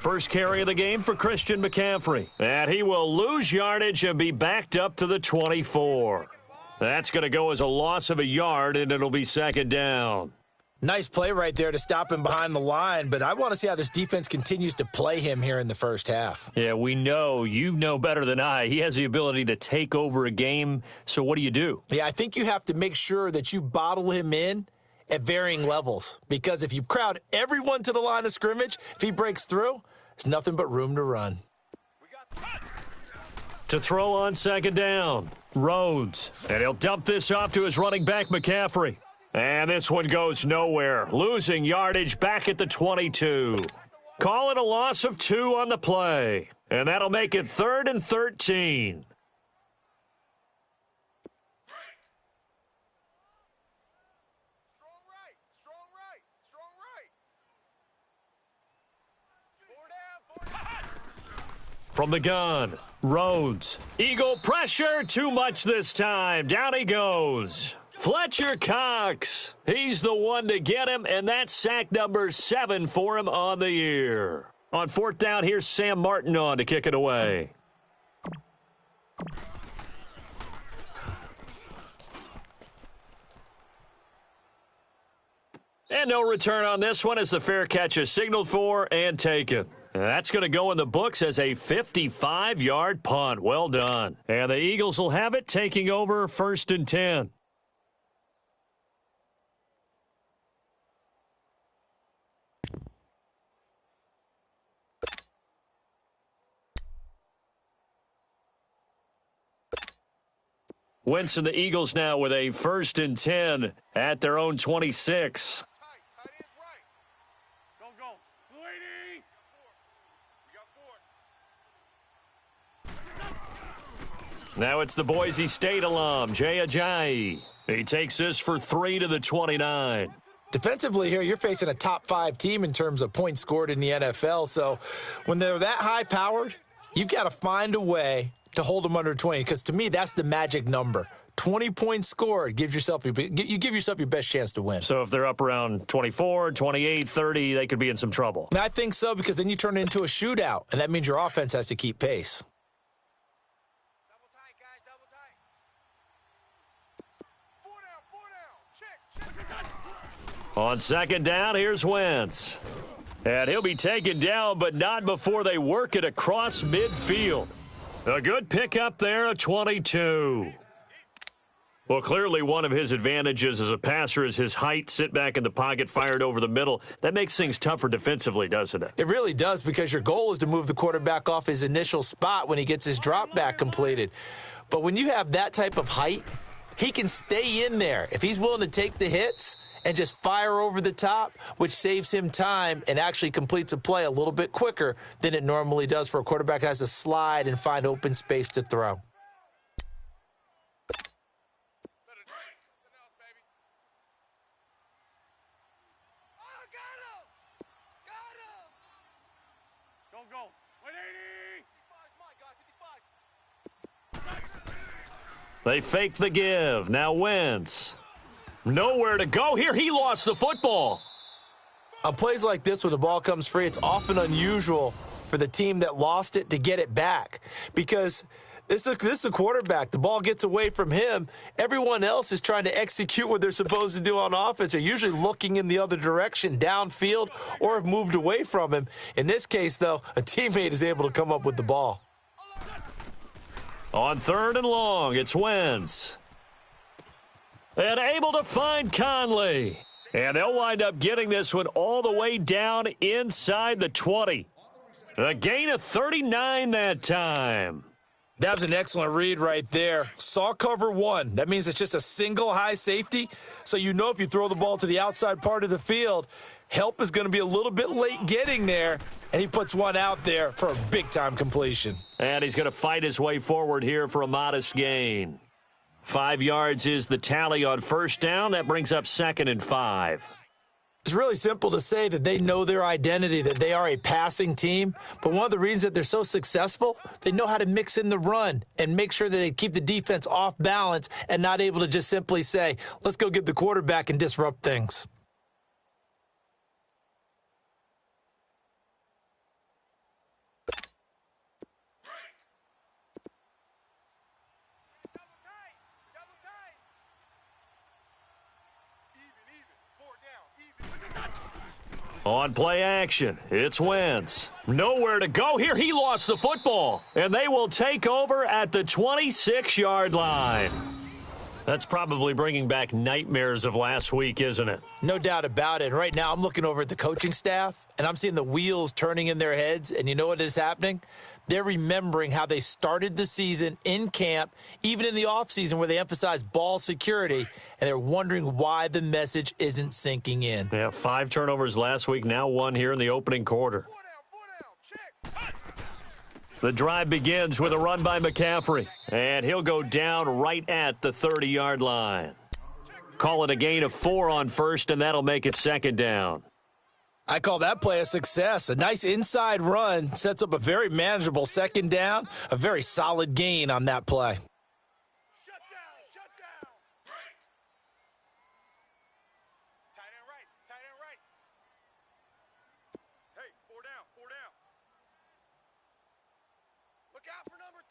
First carry of the game for Christian McCaffrey. And he will lose yardage and be backed up to the 24. That's going to go as a loss of a yard, and it'll be second down. Nice play right there to stop him behind the line, but I want to see how this defense continues to play him here in the first half. Yeah, we know. You know better than I. He has the ability to take over a game, so what do you do? Yeah, I think you have to make sure that you bottle him in at varying levels, because if you crowd everyone to the line of scrimmage, if he breaks through, there's nothing but room to run. To throw on second down, Rhodes, and he'll dump this off to his running back, McCaffrey. And this one goes nowhere, losing yardage back at the 22. Call it a loss of 2 on the play, and that'll make it 3rd and 13. From the gun, Rhodes. Eagle pressure, too much this time. Down he goes. Fletcher Cox. He's the one to get him, and that's sack number 7 for him on the year. On 4th down, here's Sam Martin on to kick it away. And no return on this one as the fair catch is signaled for and taken. That's going to go in the books as a 55-yard punt. Well done. And the Eagles will have it, taking over 1st and 10. Wentz and the Eagles now with a 1st and 10 at their own 26. Now it's the Boise State alum, Jay Ajayi. He takes this for 3 to the 29. Defensively here, you're facing a top 5 team in terms of points scored in the NFL. So when they're that high-powered, you've got to find a way to hold them under 20, because to me, that's the magic number. 20 points scored gives yourself you give yourself your best chance to win. So if they're up around 24, 28, 30, they could be in some trouble. I think so, because then you turn it into a shootout, and that means your offense has to keep pace. On 2nd down, here's Wentz. And he'll be taken down, but not before they work it across midfield. A good pickup there, a 22. Well, clearly one of his advantages as a passer is his height, sit back in the pocket, fired over the middle. That makes things tougher defensively, doesn't it? It really does, because your goal is to move the quarterback off his initial spot when he gets his drop back completed. But when you have that type of height, he can stay in there. If he's willing to take the hits and just fire over the top, which saves him time and actually completes a play a little bit quicker than it normally does for a quarterback who has to slide and find open space to throw. They fake the give. Now Wentz. Nowhere to go here. He lost the football. On plays like this, when the ball comes free, it's often unusual for the team that lost it to get it back, because this is the quarterback. The ball gets away from him. Everyone else is trying to execute what they're supposed to do on offense. They're usually looking in the other direction, downfield, or have moved away from him. In this case, though, a teammate is able to come up with the ball. On 3rd and long, it's Wentz. And able to find Conley. And they'll wind up getting this one all the way down inside the 20. A gain of 39 that time. That was an excellent read right there. Saw cover 1. That means it's just a single high safety. So you know if you throw the ball to the outside part of the field, help is going to be a little bit late getting there. And he puts one out there for a big-time completion. And he's going to fight his way forward here for a modest gain. 5 yards is the tally on 1st down. That brings up 2nd and 5. It's really simple to say that they know their identity, that they are a passing team. But one of the reasons that they're so successful, they know how to mix in the run and make sure that they keep the defense off balance and not able to just simply say, let's go get the quarterback and disrupt things. On play action, it's Wentz. Nowhere to go here. He lost the football. And they will take over at the 26-yard line. That's probably bringing back nightmares of last week, isn't it? No doubt about it. Right now, I'm looking over at the coaching staff, and I'm seeing the wheels turning in their heads. And you know what is happening? They're remembering how they started the season in camp, even in the offseason where they emphasized ball security, and they're wondering why the message isn't sinking in. Yeah, 5 turnovers last week, now 1 here in the opening quarter. The drive begins with a run by McCaffrey, and he'll go down right at the 30-yard line. Call it a gain of 4 on first, and that'll make it second down. I call that play a success. A nice inside run sets up a very manageable second down, a very solid gain on that play. Shut down. Tight end right. Hey, 4 down. Look out for number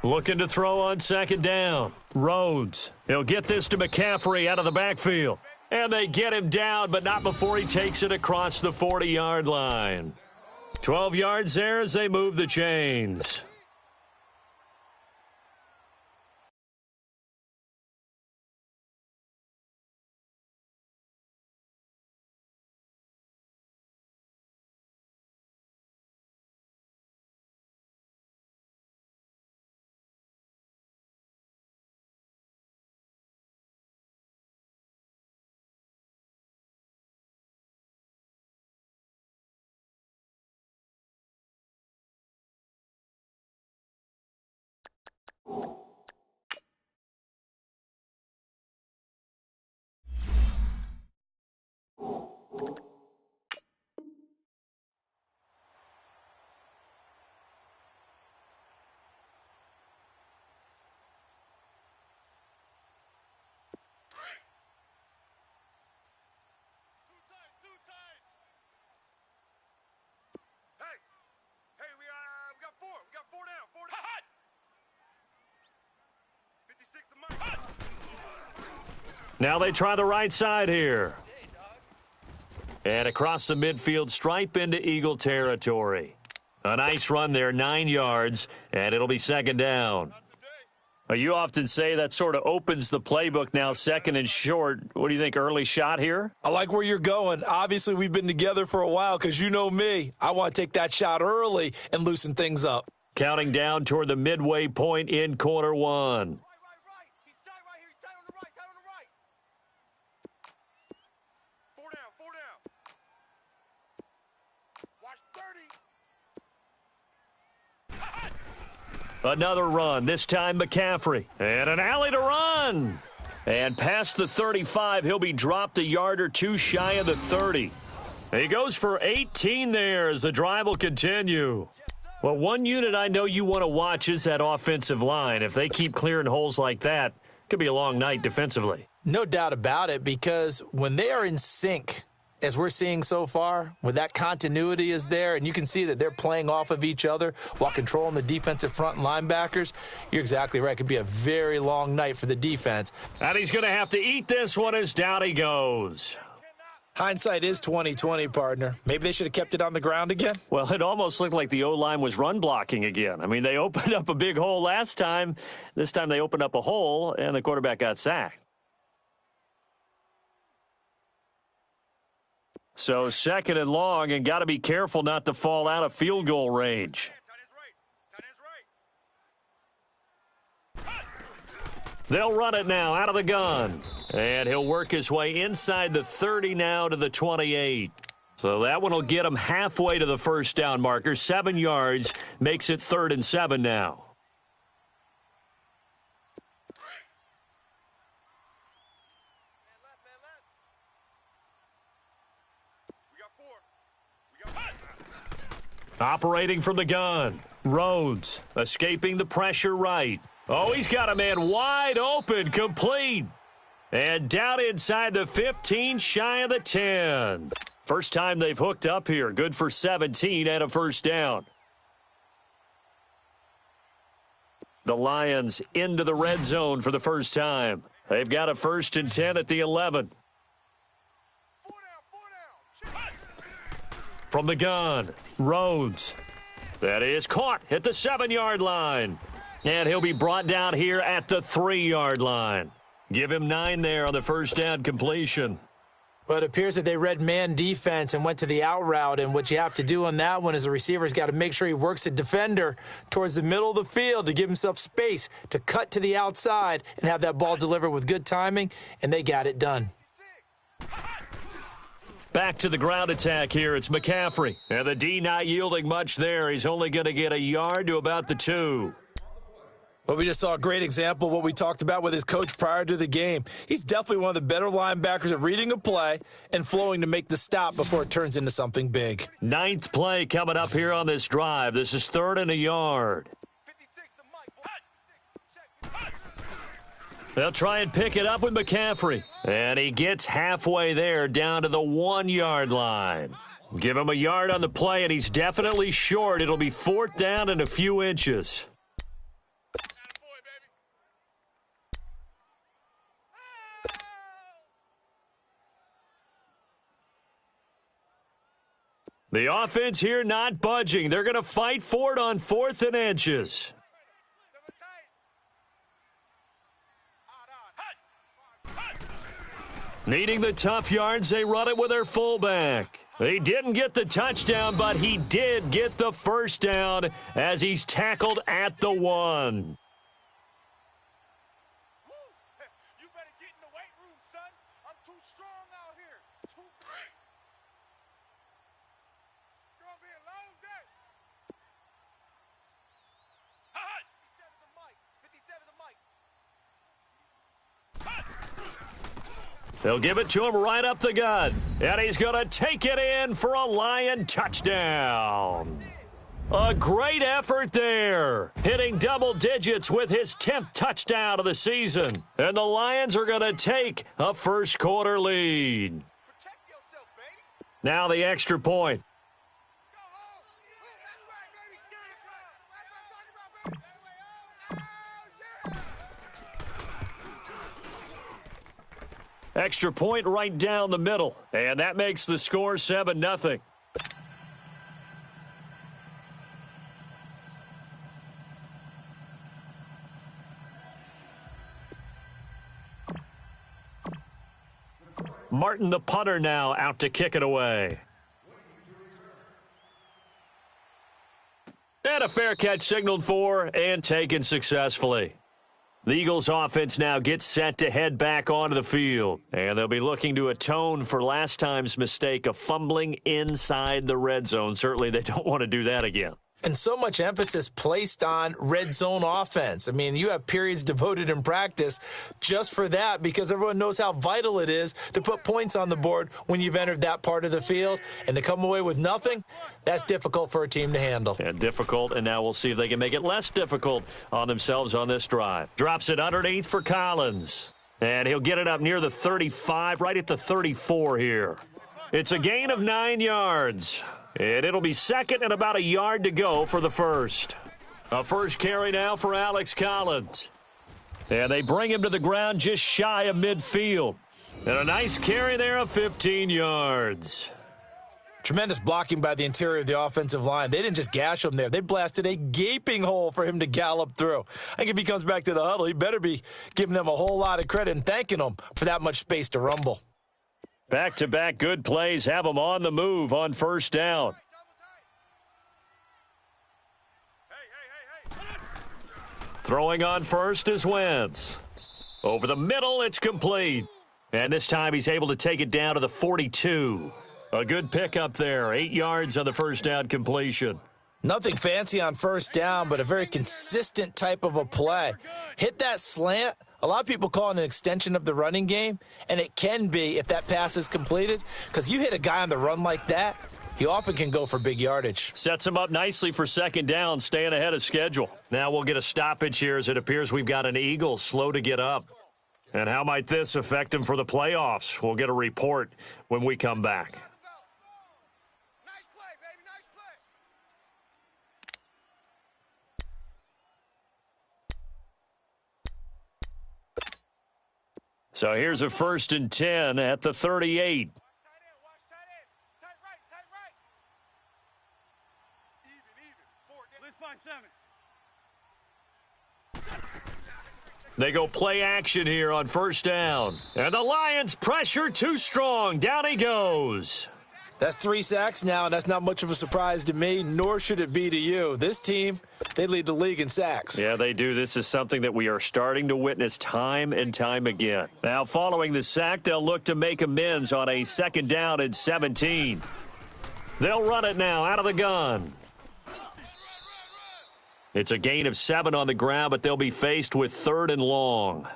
30. Looking to throw on second down. Rhodes. He'll get this to McCaffrey out of the backfield. And they get him down, but not before he takes it across the 40-yard line. 12 yards there as they move the chains. Hey, we got 4. We got 4 down. 4 down. 56 to Mike. Now they try the right side here. And across the midfield stripe into Eagle territory. A nice run there, 9 yards, and it'll be second down. You often say that sort of opens the playbook now, second and short. What do you think, early shot here? I like where you're going. Obviously, we've been together for a while because you know me. I want to take that shot early and loosen things up. Counting down toward the midway point in quarter 1. Right. He's tight right here. He's tight on the right. 4 down. Watch 30. Another run, this time McCaffrey. And an alley to run. And past the 35, he'll be dropped a yard or 2 shy of the 30. He goes for 18 there as the drive will continue. Well, one unit I know you want to watch is that offensive line. If they keep clearing holes like that, it could be a long night defensively. No doubt about it, because when they are in sync, as we're seeing so far, when that continuity is there and you can see that they're playing off of each other while controlling the defensive front and linebackers, you're exactly right. It could be a very long night for the defense. And he's going to have to eat this one as down he goes. Hindsight is 20/20, partner. Maybe they should have kept it on the ground again. Well, it almost looked like the O-line was run blocking again. I mean, they opened up a big hole last time. This time they opened up a hole, and the quarterback got sacked. So second and long, and got to be careful not to fall out of field goal range. They'll run it now out of the gun. And he'll work his way inside the 30 now to the 28. So that one will get him halfway to the first down marker. 7 yards makes it 3rd and 7 now. Operating from the gun. Rhodes escaping the pressure right. Oh, he's got a man wide open, complete. And down inside the 15, shy of the 10. First time they've hooked up here. Good for 17 and a first down. The Lions into the red zone for the first time. They've got a 1st and 10 at the 11. From the gun, Rhodes. That is caught at the 7-yard line. And he'll be brought down here at the 3-yard line. Give him 9 there on the first down completion. Well, it appears that they read man defense and went to the out route, and what you have to do on that one is the receiver's got to make sure he works a defender towards the middle of the field to give himself space to cut to the outside and have that ball delivered with good timing, and they got it done. Back to the ground attack here. It's McCaffrey. And the D not yielding much there. He's only going to get a yard to about the 2. Well, we just saw a great example of what we talked about with his coach prior to the game. He's definitely one of the better linebackers at reading a play and flowing to make the stop before it turns into something big. 9th play coming up here on this drive. This is 3rd and a yard. They'll try and pick it up with McCaffrey. And he gets halfway there down to the 1-yard line. Give him a yard on the play, and he's definitely short. It'll be 4th down and a few inches. The offense here not budging. They're going to fight for it on 4th and inches. Needing the tough yards, they run it with their fullback. He didn't get the touchdown, but he did get the first down as he's tackled at the 1. You better get in the weight room, son. I'm too strong out here. Too great. It's gonna be a long day. 57 to Mike. 57 to Mike. They'll give it to him right up the gut. And he's going to take it in for a Lion touchdown. A great effort there. Hitting double digits with his 10th touchdown of the season. And the Lions are going to take a first quarter lead. Protect yourself, baby. Now the extra point. Go home. That's right, baby. That's right. That's what I'm talking about, baby. Oh, yeah. Extra point right down the middle. And that makes the score 7-0. Martin, the punter, now out to kick it away. And a fair catch signaled for and taken successfully. The Eagles offense now gets set to head back onto the field. And they'll be looking to atone for last time's mistake of fumbling inside the red zone. Certainly they don't want to do that again. And so much emphasis placed on red zone offense. I mean, you have periods devoted in practice just for that because everyone knows how vital it is to put points on the board when you've entered that part of the field. And to come away with nothing, that's difficult for a team to handle. And difficult, and now we'll see if they can make it less difficult on themselves on this drive. Drops it underneath for Collins. And he'll get it up near the 35, right at the 34 here. It's a gain of 9 yards. And it'll be 2nd and about a yard to go for the first. A first carry now for Alex Collins. And they bring him to the ground just shy of midfield. And a nice carry there of 15 yards. Tremendous blocking by the interior of the offensive line. They didn't just gash him there. They blasted a gaping hole for him to gallop through. I think if he comes back to the huddle, he better be giving them a whole lot of credit and thanking them for that much space to rumble. Back-to-back good plays have them on the move on first down. Throwing on first is Wentz. Over the middle, it's complete. And this time he's able to take it down to the 42. A good pickup there, 8 yards on the first down completion. Nothing fancy on first down, but a very consistent type of a play. Hit that slant. A lot of people call it an extension of the running game, and it can be if that pass is completed, because you hit a guy on the run like that, he often can go for big yardage. Sets him up nicely for second down, staying ahead of schedule. Now we'll get a stoppage here as it appears we've got an Eagle slow to get up. And how might this affect him for the playoffs? We'll get a report when we come back. Nice play, baby. Nice play. So here's a 1st and 10 at the 38. Watch tight end. Watch tight end. Tight right. Tight right. They go play action here on first down. And the Lions pressure too strong. Down he goes. That's 3 sacks now, and that's not much of a surprise to me, nor should it be to you. This team, they lead the league in sacks. Yeah, they do. This is something that we are starting to witness time and time again. Now, following the sack, they'll look to make amends on a 2nd down and 17. They'll run it now out of the gun. It's a gain of 7 on the ground, but they'll be faced with 3rd and long.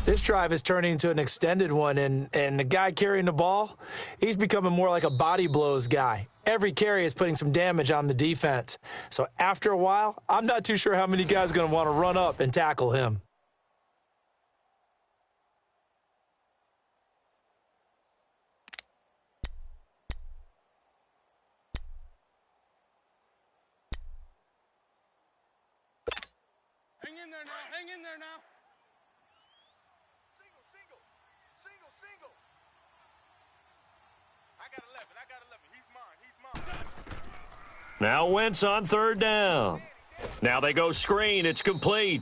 This drive is turning into an extended one, and the guy carrying the ball, he's becoming more like a body blows guy. Every carry is putting some damage on the defense. So after a while, I'm not too sure how many guys are going to want to run up and tackle him. Hang in there now. Hang in there now. Single. I got 11. He's mine. Now Wentz on 3rd down. Now they go screen. It's complete.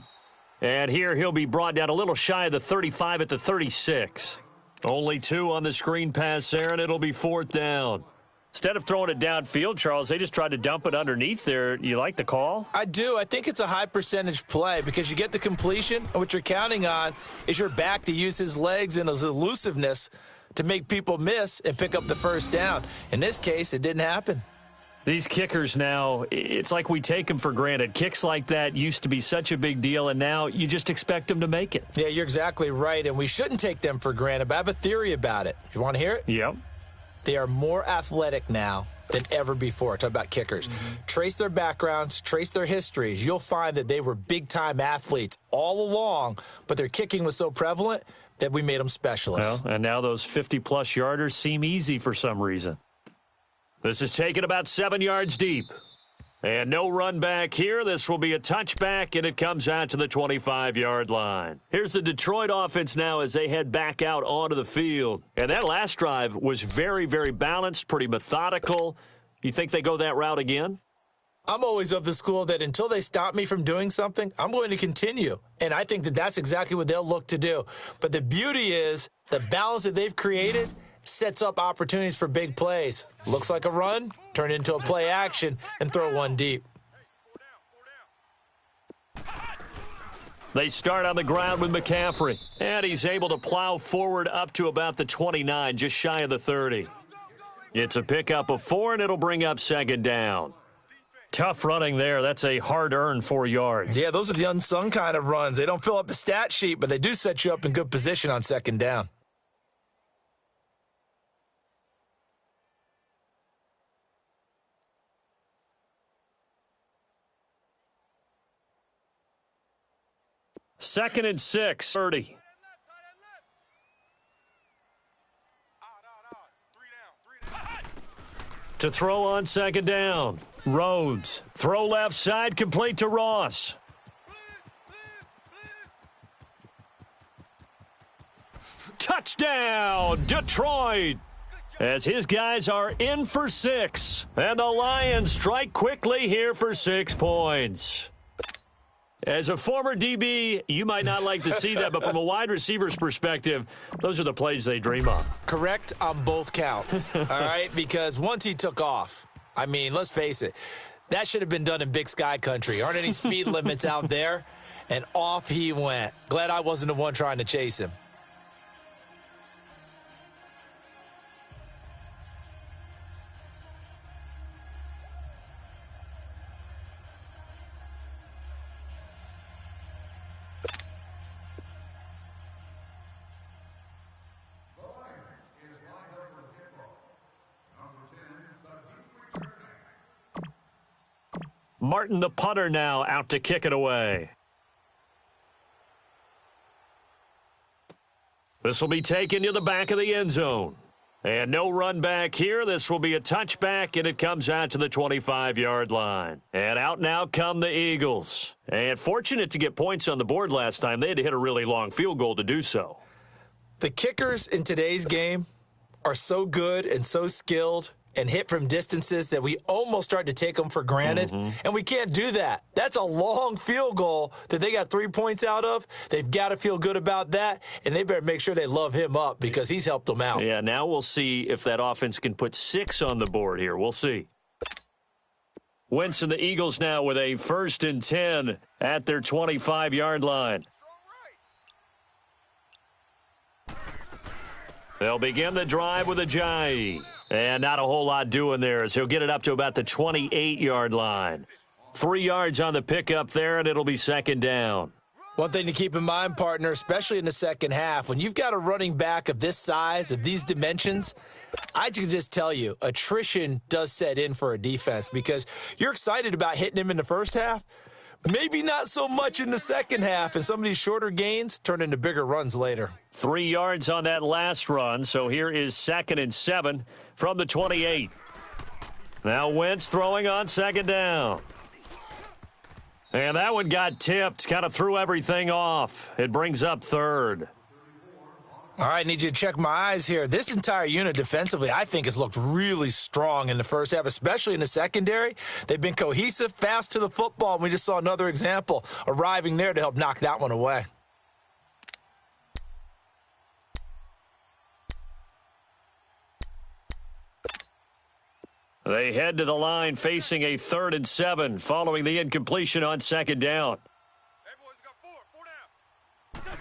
And here he'll be brought down a little shy of the 35 at the 36. Only 2 on the screen pass there, and it'll be 4th down. Instead of throwing it downfield, Charles, they just tried to dump it underneath there. You like the call? I do. I think it's a high percentage play because you get the completion, and what you're counting on is your back to use his legs and his elusiveness to make people miss and pick up the 1st down. In this case, it didn't happen. These kickers now, it's like we take them for granted. Kicks like that used to be such a big deal, and now you just expect them to make it. Yeah, you're exactly right, and we shouldn't take them for granted, but I have a theory about it. You want to hear it? Yep. They are more athletic now than ever before. Talk about kickers. Trace their backgrounds, trace their histories. You'll find that they were big-time athletes all along, but their kicking was so prevalent that we made them specialists. Well, and now those 50-plus yarders seem easy for some reason. This is taken about 7 yards deep. And no run back here. This will be a touchback, and it comes out to the 25-yard line. Here's the Detroit offense now as they head back out onto the field. And that last drive was very, very balanced, pretty methodical. You think they go that route again? I'm always of the school that until they stop me from doing something, I'm going to continue. And I think that that's exactly what they'll look to do. But the beauty is the balance that they've created sets up opportunities for big plays. Looks like a run, turn it into a play action, and throw one deep. They start on the ground with McCaffrey, and he's able to plow forward up to about the 29, just shy of the 30. It's a pickup of 4, and it'll bring up 2nd down. Tough running there. That's a hard-earned 4 yards. Yeah, those are the unsung kind of runs. They don't fill up the stat sheet, but they do set you up in good position on 2nd down. Second and 6, 30. To throw on 2nd down. Rhodes. Throw left side, complete to Ross. Touchdown, Detroit! As his guys are in for 6. And the Lions strike quickly here for 6 points. As a former DB, you might not like to see that, but from a wide receiver's perspective, those are the plays they dream of. Correct on both counts, all right? Because once he took off, I mean, let's face it, that should have been done in Big Sky country. Aren't any speed limits out there? And off he went. Glad I wasn't the one trying to chase him. Martin, the punter, now out to kick it away. This will be taken to the back of the end zone. And no run back here. This will be a touchback, and it comes out to the 25-yard line. And out now come the Eagles. And fortunate to get points on the board last time. They had to hit a really long field goal to do so. The kickers in today's game are so good and so skilled, and hit from distances that we almost start to take them for granted, and we can't do that. That's a long field goal that they got 3 points out of. They've got to feel good about that, and they better make sure they love him up because he's helped them out. Yeah, now we'll see if that offense can put 6 on the board here. We'll see. Wentz and the Eagles now with a 1st and 10 at their 25-yard line. They'll begin the drive with Ajayi. And not a whole lot doing there as he'll get it up to about the 28-yard line. 3 yards on the pickup there, and it'll be 2nd down. One thing to keep in mind, partner, especially in the second half, when you've got a running back of this size, of these dimensions, I can just tell you, attrition does set in for a defense because you're excited about hitting him in the first half, maybe not so much in the second half, and some of these shorter gains turn into bigger runs later. 3 yards on that last run, so here is 2nd and 7 from the 28. Now Wentz throwing on 2nd down. And that one got tipped, kind of threw everything off. It brings up 3rd. All right, need you to check my eyes here. This entire unit defensively, I think, has looked really strong in the first half, especially in the secondary. They've been cohesive, fast to the football, and we just saw another example arriving there to help knock that one away. They head to the line facing a 3rd and 7 following the incompletion on 2nd down. Hey, boys, we got 4 down.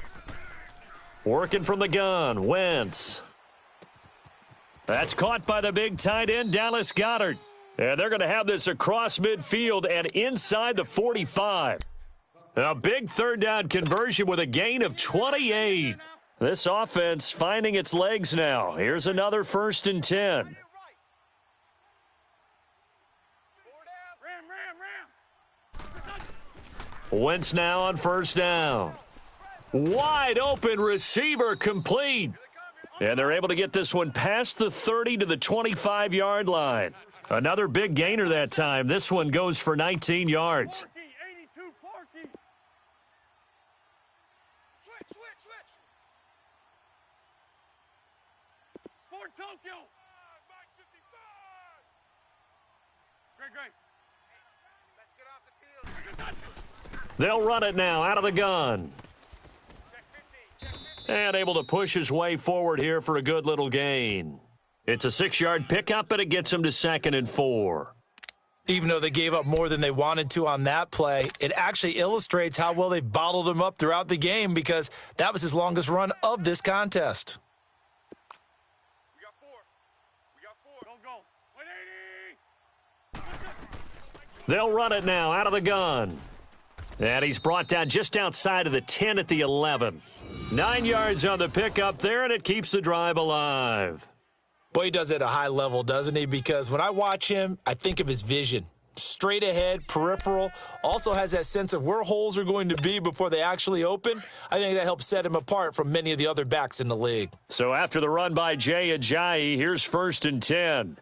Working from the gun, Wentz. That's caught by the big tight end, Dallas Goedert. And they're going to have this across midfield and inside the 45. A big 3rd down conversion with a gain of 28. This offense finding its legs now. Here's another 1st and 10. Wentz now on 1st down. Wide open receiver complete. And they're able to get this one past the 30 to the 25-yard line. Another big gainer that time. This one goes for 19 yards. Switch. For Tokyo. Mike 55. Great. Let's get off the field. They'll run it now out of the gun. And able to push his way forward here for a good little gain. It's a 6-yard pickup, but it gets him to 2nd and 4. Even though they gave up more than they wanted to on that play, it actually illustrates how well they've bottled him up throughout the game because that was his longest run of this contest. We got 4. Go. 180. They'll run it now out of the gun. And he's brought down just outside of the 10 at the 11. 9 yards on the pickup there, and it keeps the drive alive. Boy, he does it at a high level, doesn't he? Because when I watch him, I think of his vision. Straight ahead, peripheral, also has that sense of where holes are going to be before they actually open. I think that helps set him apart from many of the other backs in the league. So after the run by Jay Ajayi, here's 1st and 10. 4 down.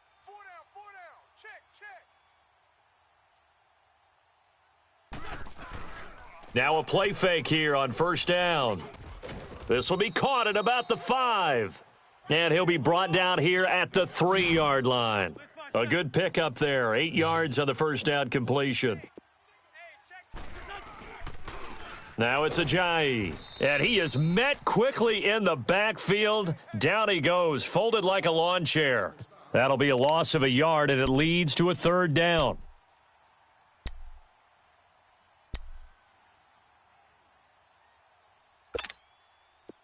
Check. Now a play fake here on 1st down. This will be caught at about the 5. And he'll be brought down here at the 3-yard line. A good pickup there. 8 yards on the 1st down completion. Now it's Ajayi. And he is met quickly in the backfield. Down he goes, folded like a lawn chair. That'll be a loss of a yard, and it leads to a 3rd down.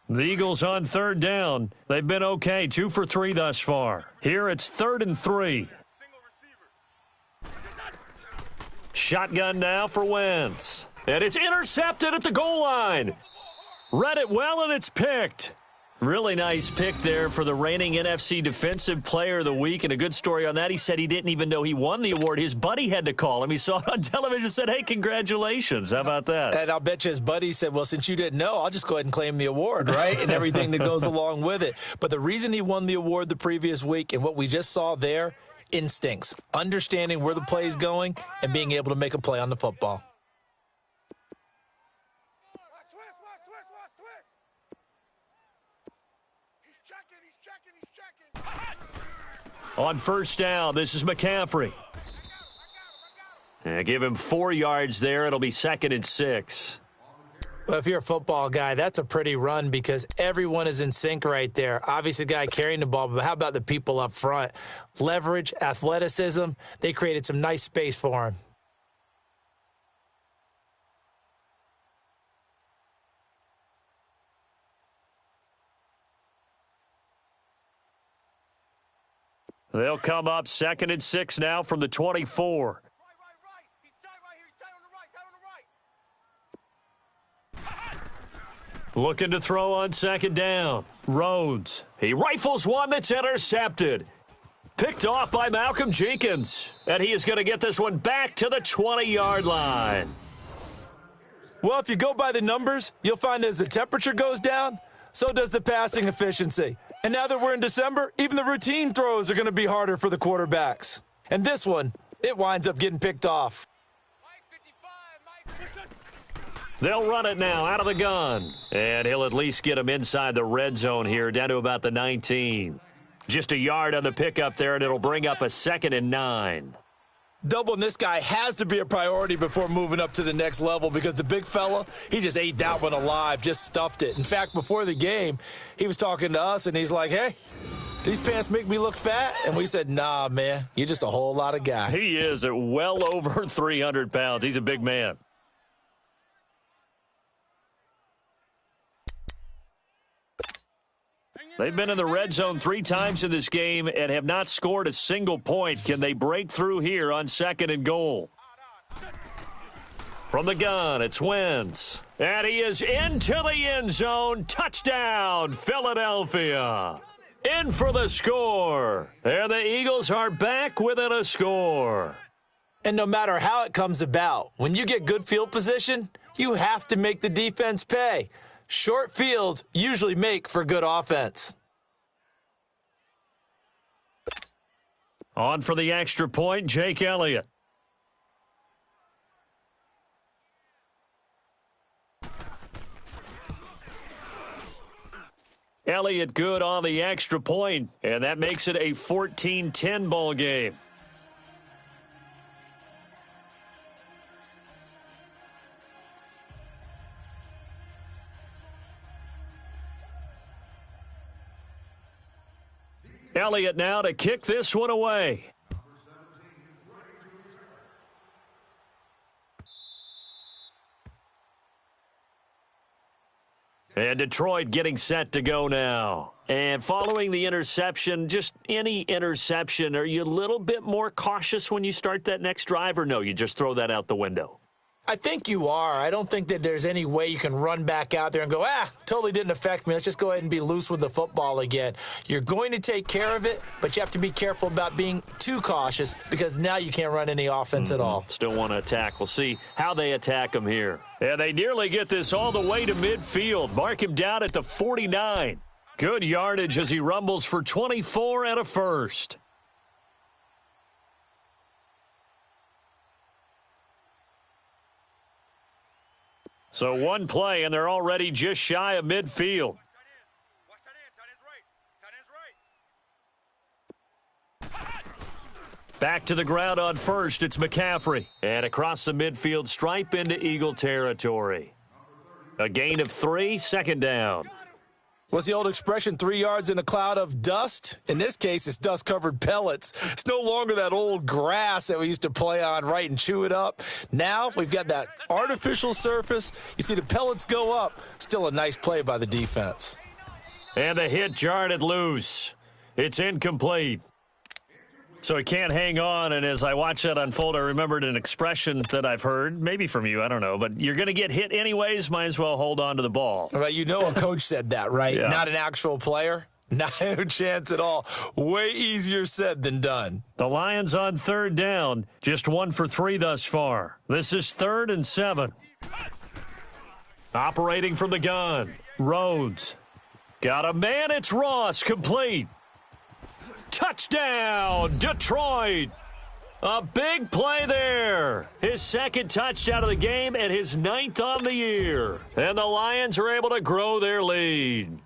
The Eagles on 3rd down. They've been okay, 2 for 3 thus far. Here it's 3rd and 3. Single receiver. Shotgun now for Wentz. And it's intercepted at the goal line. Read it well, and it's picked. Really nice pick there for the reigning NFC Defensive Player of the Week. And a good story on that, he said he didn't even know he won the award. His buddy had to call him. He saw it on television and said, hey, congratulations. How about that? And I'll bet you his buddy said, well, since you didn't know, I'll just go ahead and claim the award, right? And everything that goes along with it. But the reason he won the award the previous week and what we just saw there, instincts, understanding where the play is going and being able to make a play on the football. Switch. He's checking. On first down, this is McCaffrey. Give him 4 yards there. It'll be 2nd and 6. Well, if you're a football guy, that's a pretty run because everyone is in sync right there. Obviously, the guy carrying the ball, but how about the people up front? Leverage, athleticism, they created some nice space for him. They'll come up 2nd and 6 now from the 24. Right. He's tight right here. He's tight on the right. Looking to throw on 2nd down. Rhodes. He rifles one that's intercepted. Picked off by Malcolm Jenkins. And he is going to get this one back to the 20-yard line. Well, if you go by the numbers, you'll find as the temperature goes down, so does the passing efficiency. And now that we're in December, even the routine throws are going to be harder for the quarterbacks. And this one, it winds up getting picked off. Mike 55, Mike. They'll run it now out of the gun. And he'll at least get him inside the red zone here, down to about the 19. Just a yard on the pickup there, and it'll bring up a 2nd and 9. Doubling this guy has to be a priority before moving up to the next level because the big fella, he just ate that one alive, just stuffed it. In fact, before the game, he was talking to us, and he's like, hey, these pants make me look fat? And we said, nah, man, you're just a whole lot of guy. He is at well over 300 pounds. He's a big man. They've been in the red zone 3 times in this game and have not scored a single point. Can they break through here on 2nd and goal? From the gun, it's Wentz. And he is into the end zone. Touchdown, Philadelphia. In for the score. And the Eagles are back within a score. And no matter how it comes about, when you get good field position, you have to make the defense pay. Short fields usually make for good offense. On for the extra point, Jake Elliott. Elliott good on the extra point, and that makes it a 14-10 ball game. Elliott now to kick this one away. And Detroit getting set to go now. And following the interception, just any interception, are you a little bit more cautious when you start that next drive, or no, you just throw that out the window? I think you are. I don't think that there's any way you can run back out there and go, totally didn't affect me. Let's just go ahead and be loose with the football again. You're going to take care of it, but you have to be careful about being too cautious because now you can't run any offense at all. Still want to attack. We'll see how they attack him here. And they nearly get this all the way to midfield. Mark him down at the 49. Good yardage as he rumbles for 24 and a first. So one play, and they're already just shy of midfield. Watch tight end. Tight end's right. Back to the ground on first, it's McCaffrey. And across the midfield stripe into Eagle territory. A gain of 3, 2nd down. What's the old expression, 3 yards in a cloud of dust? In this case, it's dust-covered pellets. It's no longer that old grass that we used to play on, right, and chew it up. Now we've got that artificial surface. You see the pellets go up. Still a nice play by the defense. And the hit jarred it loose. It's incomplete. So he can't hang on, and as I watch that unfold, I remembered an expression that I've heard, maybe from you, I don't know, but you're going to get hit anyways, might as well hold on to the ball. Right, you know a coach said that, right? Yeah. Not an actual player. No chance at all. Way easier said than done. The Lions on 3rd down, just 1 for 3 thus far. This is 3rd and 7. Operating from the gun, Rhodes. Got a man, it's Ross, complete. Touchdown, Detroit. A big play there. His 2nd touchdown of the game and his 9th on the year. And the Lions are able to grow their lead.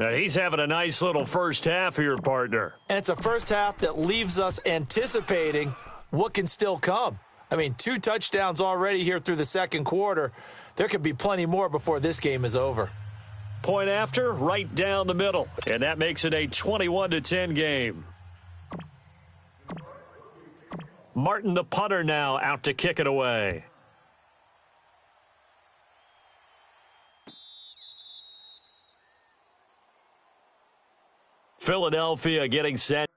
And he's having a nice little first half here, partner. And it's a first half that leaves us anticipating what can still come. I mean, 2 touchdowns already here through the second quarter. There could be plenty more before this game is over. Point after, right down the middle. And that makes it a 21-10 game. Martin, the punter, now out to kick it away. Philadelphia getting set.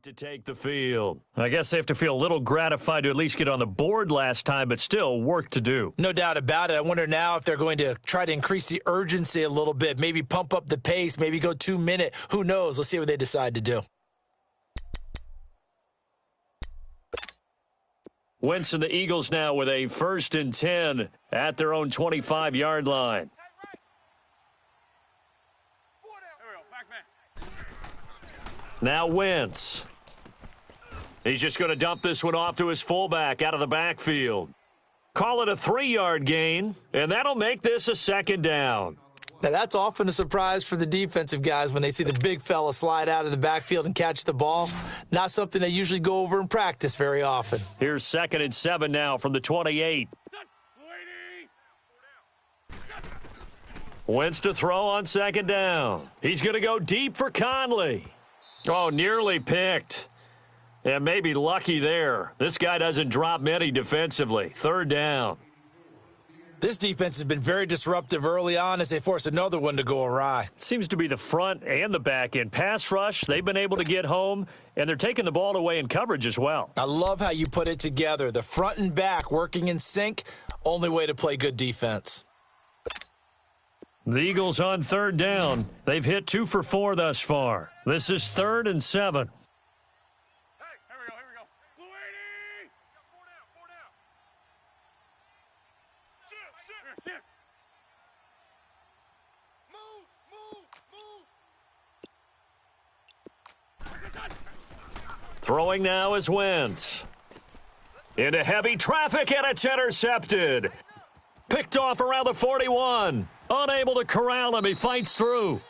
To take the field. I guess they have to feel a little gratified to at least get on the board last time, but still work to do. No doubt about it. I wonder now if they're going to try to increase the urgency a little bit, maybe pump up the pace, maybe go 2-minute. Who knows? Let's see what they decide to do. Wentz and the Eagles now with a 1st and 10 at their own 25-yard line. Now Wentz. He's just going to dump this one off to his fullback out of the backfield. Call it a 3-yard gain, and that'll make this a 2nd down. Now, that's often a surprise for the defensive guys when they see the big fella slide out of the backfield and catch the ball. Not something they usually go over in practice very often. Here's 2nd and 7 now from the 28. Wentz to throw on second down. He's going to go deep for Conley. Oh, nearly picked. And maybe lucky there. This guy doesn't drop many defensively. Third down. This defense has been very disruptive early on as they force another one to go awry. Seems to be the front and the back end. Pass rush, they've been able to get home, and they're taking the ball away in coverage as well. I love how you put it together. The front and back working in sync, only way to play good defense. The Eagles on third down. They've hit 2 for 4 thus far. This is 3rd and 7. Hey, here we go. Blue 80! Four down. Shift. Move. Throwing now is Wentz. Into heavy traffic, and it's intercepted. Picked off around the 41. Unable to corral him. He fights through.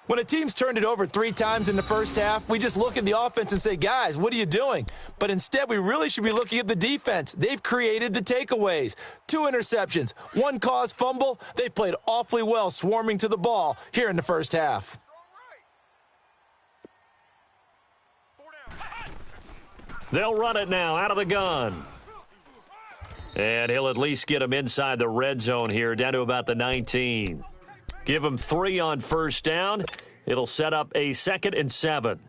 When a team's turned it over 3 times in the first half, we just look at the offense and say, guys, what are you doing? But instead, we really should be looking at the defense. They've created the takeaways. 2 interceptions, 1 caused fumble. They've played awfully well swarming to the ball here in the first half. They'll run it now out of the gun. And he'll at least get him inside the red zone here, down to about the 19. Give him 3 on first down. It'll set up a 2nd and 7.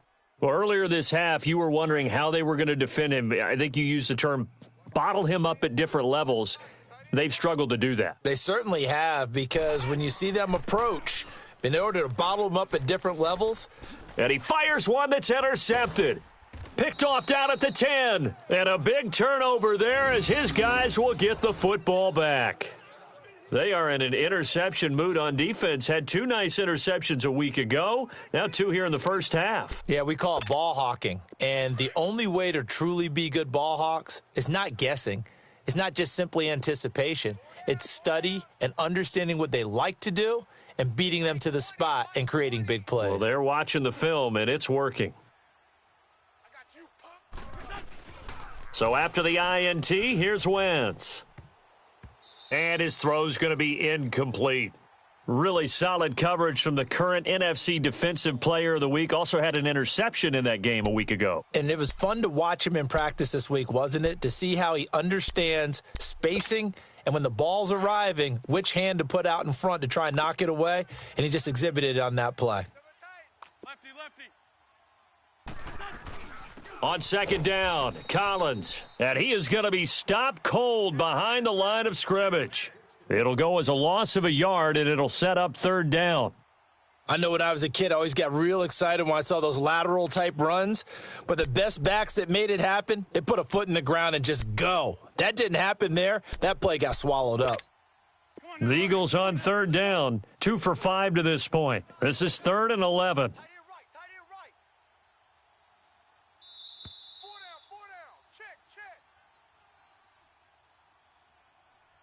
Well, earlier this half, you were wondering how they were going to defend him. I think you used the term bottle him up at different levels. They've struggled to do that. They certainly have, because when you see them approach, in order to bottle them up at different levels. And he fires one that's intercepted. Picked off down at the 10. And a big turnover there as his guys will get the football back. They are in an interception mood on defense. Had 2 nice interceptions a week ago. Now 2 here in the first half. Yeah, we call it ball hawking. And the only way to truly be good ball hawks is not guessing. It's not just simply anticipation. It's study and understanding what they like to do and beating them to the spot and creating big plays. Well, they're watching the film, and it's working. So after the INT, here's Wentz. And his throw's going to be incomplete. Really solid coverage from the current NFC Defensive Player of the Week. Also had an interception in that game a week ago. And it was fun to watch him in practice this week, wasn't it? To see how he understands spacing and when the ball's arriving, which hand to put out in front to try and knock it away. And he just exhibited it on that play. Lefty. On second down, Collins. And he is going to be stopped cold behind the line of scrimmage. It'll go as a loss of a yard, and it'll set up third down. I know when I was a kid, I always got real excited when I saw those lateral-type runs. But the best backs that made it happen, they put a foot in the ground and just go. That didn't happen there. That play got swallowed up. The Eagles on third down, 2 for 5 to this point. This is 3rd and 11. Tight end right. 4 down. Check.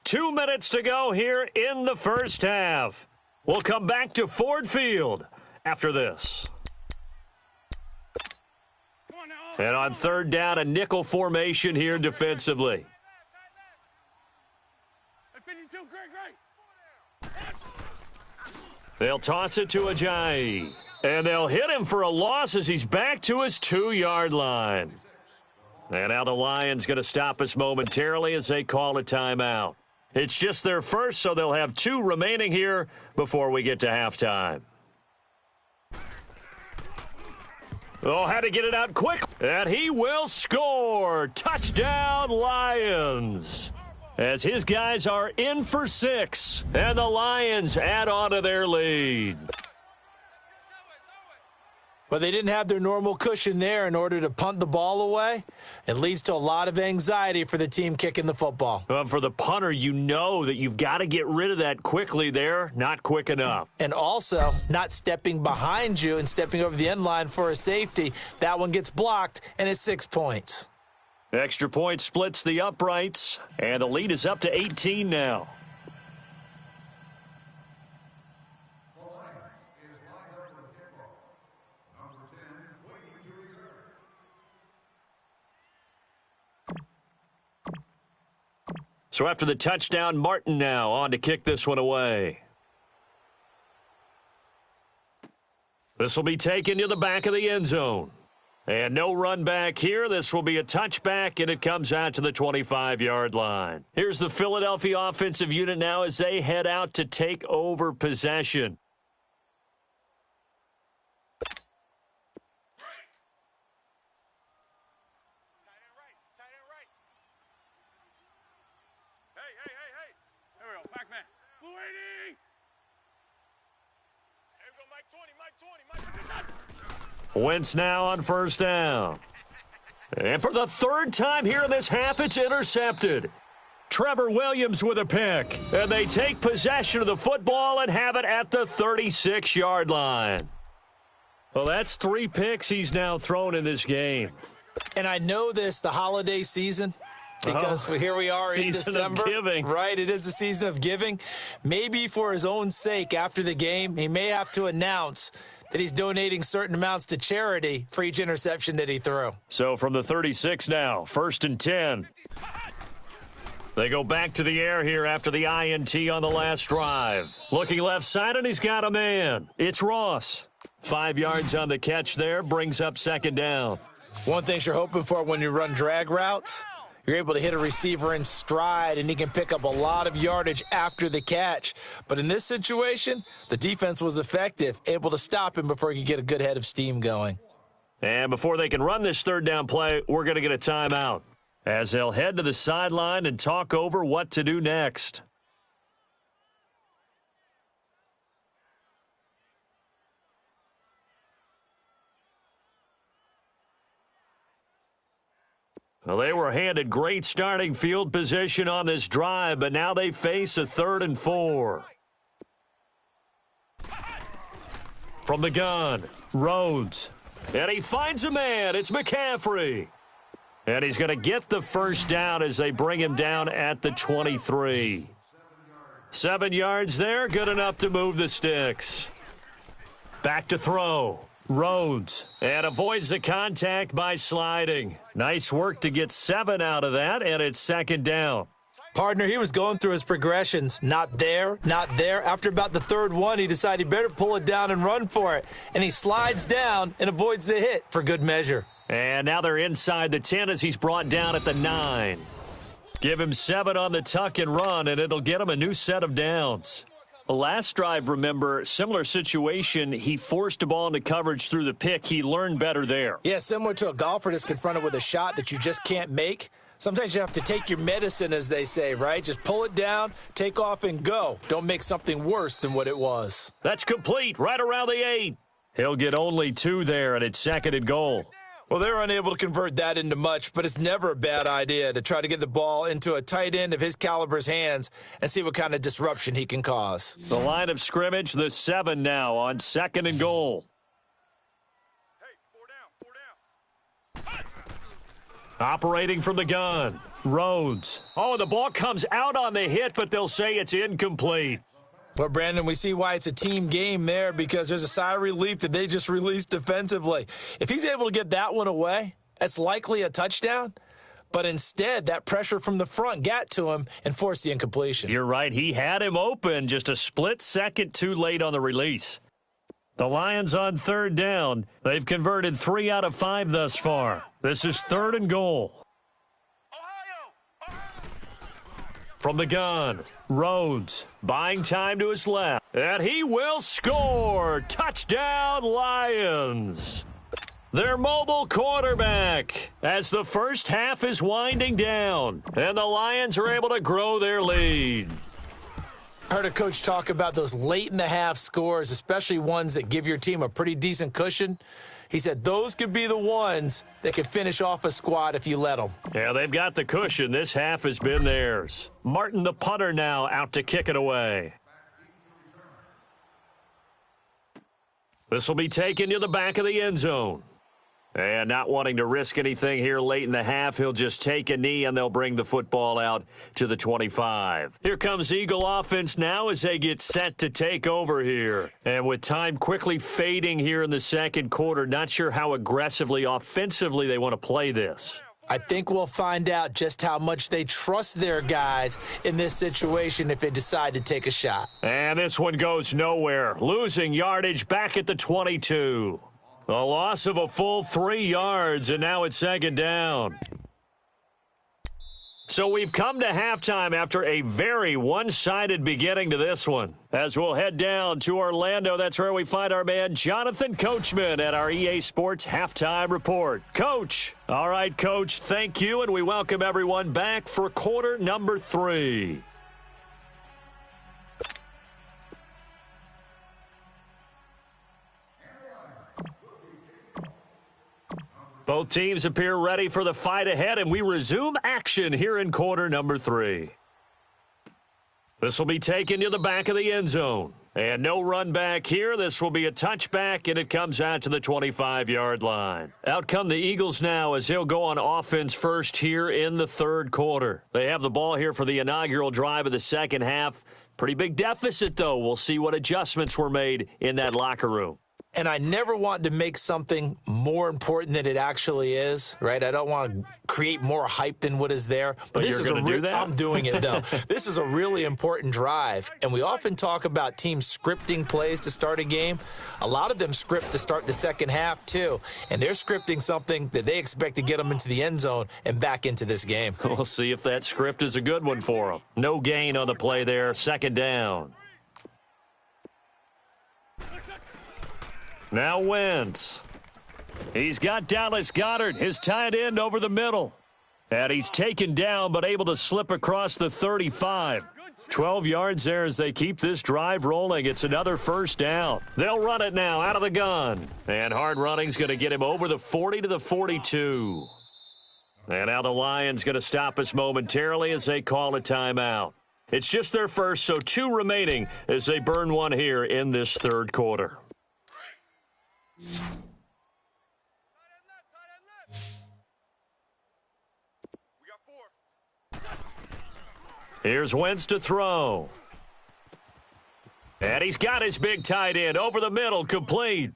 2 minutes to go here in the first half. We'll come back to Ford Field after this. And on third down, a nickel formation here defensively. 52, great. They'll toss it to Ajayi. And they'll hit him for a loss as he's back to his 2-yard line. And now the Lions going to stop us momentarily as they call a timeout. It's just their first, so they'll have 2 remaining here before we get to halftime. Oh, had to get it out quick. And he will score. Touchdown, Lions. As his guys are in for 6. And the Lions add on to their lead. Well, they didn't have their normal cushion there in order to punt the ball away. It leads to a lot of anxiety for the team kicking the football. For the punter, you know that you've got to get rid of that quickly there. Not quick enough. And also, not stepping behind you and stepping over the end line for a safety. That one gets blocked, and it's 6 points. Extra point splits the uprights, and the lead is up to 18 now. So after the touchdown, Martin now on to kick this one away. This will be taken to the back of the end zone. And no run back here. This will be a touchback, and it comes out to the 25-yard line. Here's the Philadelphia offensive unit now as they head out to take over possession. There we go, back man. Blue 80. There we go, Mike 20. Wentz now on first down. And for the third time here in this half, it's intercepted. Trevor Williams with a pick. And they take possession of the football and have it at the 36-yard line. Well, that's 3 picks he's now thrown in this game. And I know this, the holiday season, because here we are in December. Season of giving. Right, it is the season of giving. Maybe for his own sake after the game, he may have to announce that he's donating certain amounts to charity for each interception that he threw. So from the 36 now, 1st and 10. They go back to the air here after the INT on the last drive. Looking left side, and he's got a man. It's Ross. 5 yards on the catch there, brings up 2nd down. One thing you're hoping for when you run drag routes, you're able to hit a receiver in stride, and he can pick up a lot of yardage after the catch. But in this situation, the defense was effective, able to stop him before he could get a good head of steam going. And before they can run this 3rd down play, we're going to get a timeout as they'll head to the sideline and talk over what to do next. Well, they were handed great starting field position on this drive, but now they face a 3rd and 4. From the gun, Rhodes. And he finds a man. It's McCaffrey. And he's going to get the first down as they bring him down at the 23. 7 yards there, good enough to move the sticks. Back to throw. Rhodes, and avoids the contact by sliding. Nice work to get 7 out of that, and it's 2nd down. Partner, he was going through his progressions. Not there, not there. After about the 3rd one, he decided he better pull it down and run for it. And he slides down and avoids the hit for good measure. And now they're inside the 10 as he's brought down at the 9. Give him 7 on the tuck and run, and it'll get him a new set of downs. Last drive, remember, similar situation. He forced a ball into coverage through the pick. He learned better there. Yeah, similar to a golfer that's confronted with a shot that you just can't make. Sometimes you have to take your medicine, as they say, right? Just pull it down, take off, and go. Don't make something worse than what it was. That's complete, right around the 8. He'll get only 2 there, and it's 2nd and goal. Well, they're unable to convert that into much, but it's never a bad idea to try to get the ball into a tight end of his caliber's hands and see what kind of disruption he can cause. The line of scrimmage, the 7 now on 2nd and goal. Hey, 4 down. Operating from the gun, Rhodes. Oh, the ball comes out on the hit, but they'll say it's incomplete. Well, Brandon, we see why it's a team game there because there's a sigh of relief that they just released defensively. If he's able to get that one away, that's likely a touchdown. But instead, that pressure from the front got to him and forced the incompletion. You're right. He had him open, just a split second too late on the release. The Lions on 3rd down. They've converted 3 out of 5 thus far. This is 3rd and goal. From the gun, Rhodes, buying time to his left, and he will score. Touchdown, Lions. Their mobile quarterback as the first half is winding down, and the Lions are able to grow their lead. I heard a coach talk about those late-in-the-half scores, especially ones that give your team a pretty decent cushion. He said those could be the ones that could finish off a squad if you let them. Yeah, they've got the cushion. This half has been theirs. Martin, the punter, now out to kick it away. This will be taken to the back of the end zone. And not wanting to risk anything here late in the half, he'll just take a knee and they'll bring the football out to the 25. Here comes Eagle offense now as they get set to take over here. And with time quickly fading here in the 2nd quarter, not sure how aggressively, offensively they want to play this. I think we'll find out just how much they trust their guys in this situation if they decide to take a shot. And this one goes nowhere. Losing yardage back at the 22. A loss of a full 3 yards, and now it's second down. So we've come to halftime after a very one-sided beginning to this one. As we'll head down to Orlando, that's where we find our man Jonathan Coachman at our EA Sports Halftime Report. Coach. All right, Coach, thank you, and we welcome everyone back for quarter number 3. Both teams appear ready for the fight ahead, and we resume action here in quarter number 3. This will be taken to the back of the end zone. And no run back here. This will be a touchback, and it comes out to the 25-yard line. Out come the Eagles now as they'll go on offense first here in the third quarter. They have the ball here for the inaugural drive of the second half. Pretty big deficit, though. We'll see what adjustments were made in that locker room. And I never want to make something more important than it actually is, right? I don't want to create more hype than what is there. But this is do that? I'm doing it, though. This is a really important drive. And we often talk about teams scripting plays to start a game. A lot of them script to start the second half, too. And they're scripting something that they expect to get them into the end zone and back into this game. We'll see if that script is a good one for them. No gain on the play there. Second down. Now Wentz. He's got Dallas Goedert, his tight end, over the middle. And he's taken down but able to slip across the 35. 12 yards there as they keep this drive rolling. It's another first down. They'll run it now out of the gun. And hard running's going to get him over the 40 to the 42. And now the Lions going to stop us momentarily as they call a timeout. It's just their first, so 2 remaining as they burn one here in this third quarter. Tight end left. We got 4. Here's Wentz to throw. And he's got his big tight end over the middle, complete.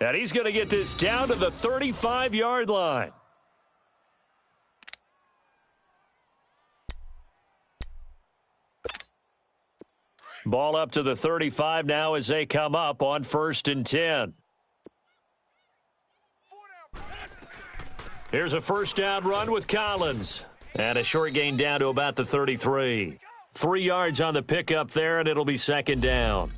And he's going to get this down to the 35-yard line. Ball up to the 35 now as they come up on 1st and 10. Here's a first down run with Collins. And a short gain down to about the 33. 3 yards on the pickup there, and it'll be second down.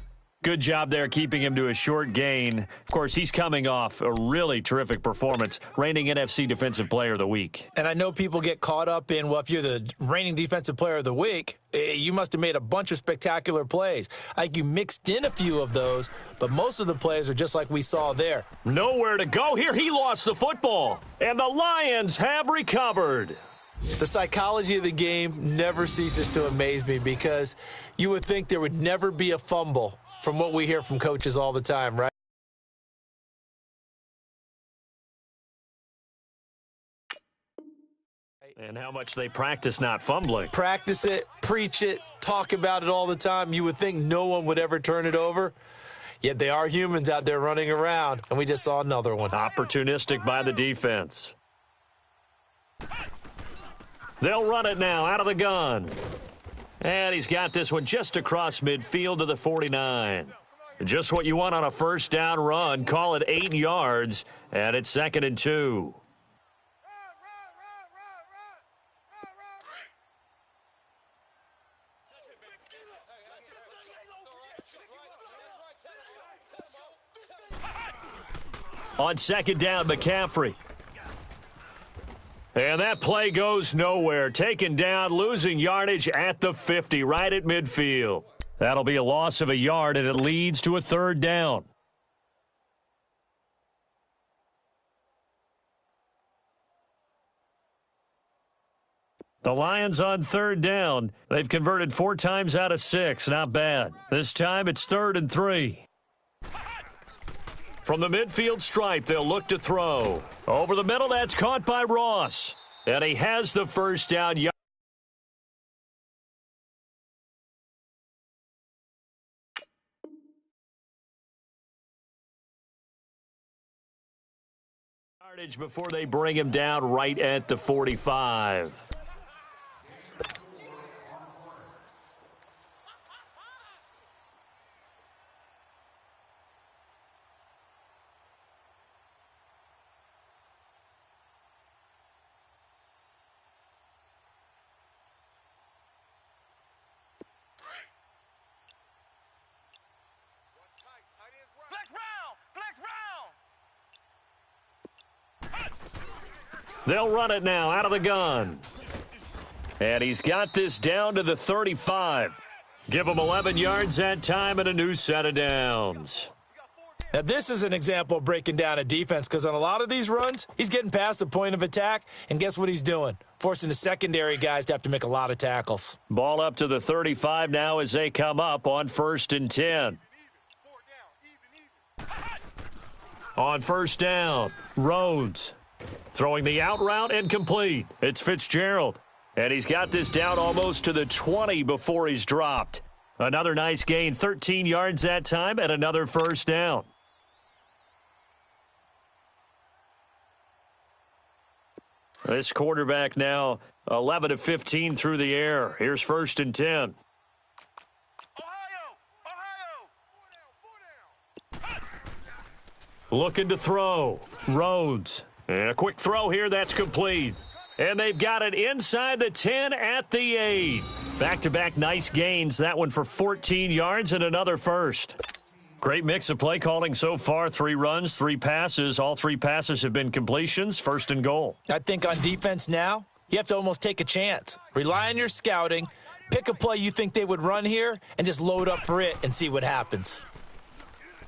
Good job there keeping him to a short gain. Of course, he's coming off a really terrific performance, reigning NFC Defensive Player of the Week. And I know people get caught up in, well, if you're the reigning Defensive Player of the Week, you must have made a bunch of spectacular plays. I think you mixed in a few of those, but most of the plays are just like we saw there. Nowhere to go here. He lost the football, and the Lions have recovered. The psychology of the game never ceases to amaze me because you would think there would never be a fumble from what we hear from coaches all the time, right? And how much they practice not fumbling. Practice it, preach it, talk about it all the time. You would think no one would ever turn it over. Yet they are humans out there running around, and we just saw another one. Opportunistic by the defense. They'll run it now out of the gun. And he's got this one just across midfield to the 49. Just what you want on a first down run. Call it 8 yards, and it's 2nd and 2. On 2nd down, McCaffrey. And that play goes nowhere. Taken down, losing yardage at the 50, right at midfield. That'll be a loss of a yard, and it leads to a 3rd down. The Lions on 3rd down. They've converted 4 times out of 6. Not bad. This time it's 3rd and 3. From the midfield stripe, they'll look to throw. Over the middle, that's caught by Ross. And he has the first down. Yards Yardage before they bring him down right at the 45. What's tight? Tight ends right. Flex round! Flex round! They'll run it now out of the gun. And he's got this down to the 35. Give him 11 yards that time and a new set of downs. Now, this is an example of breaking down a defense because on a lot of these runs, he's getting past the point of attack, and guess what he's doing? Forcing the secondary guys to have to make a lot of tackles. Ball up to the 35 now as they come up on 1st and 10. 4 down. Even. On 1st down, Rhodes throwing the out route and complete. It's Fitzgerald. And he's got this down almost to the 20 before he's dropped. Another nice gain, 13 yards that time, and another 1st down. This quarterback now 11 of 15 through the air. Here's 1st and 10. Ohio! Ohio! 4 down. Looking to throw. Rhodes. And a quick throw here, that's complete. And they've got it inside the 10 at the 8. Back-to-back nice gains. That one for 14 yards and another 1st. Great mix of play calling so far. 3 runs, 3 passes. All 3 passes have been completions. 1st and goal. I think on defense now, you have to almost take a chance. Rely on your scouting. Pick a play you think they would run here and just load up for it and see what happens.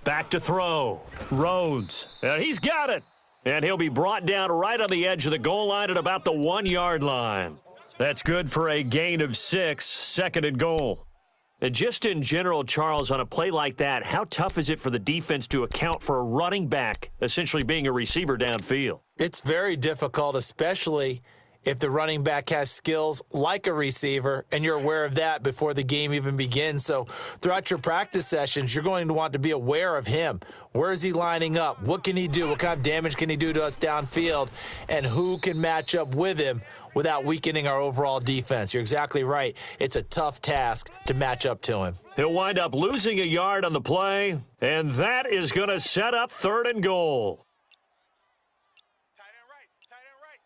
Back to throw. Rhodes. And he's got it. And he'll be brought down right on the edge of the goal line at about the 1-yard line. That's good for a gain of 6, 2nd and goal. And just in general, Charles, on a play like that, how tough is it for the defense to account for a running back essentially being a receiver downfield? It's very difficult, especially if the running back has skills like a receiver, and you're aware of that before the game even begins. So throughout your practice sessions, you're going to want to be aware of him. Where is he lining up? What can he do? What kind of damage can he do to us downfield? And who can match up with him without weakening our overall defense? You're exactly right. It's a tough task to match up to him. He'll wind up losing a yard on the play, and that is going to set up 3rd and goal. Tight end right. Tight end right.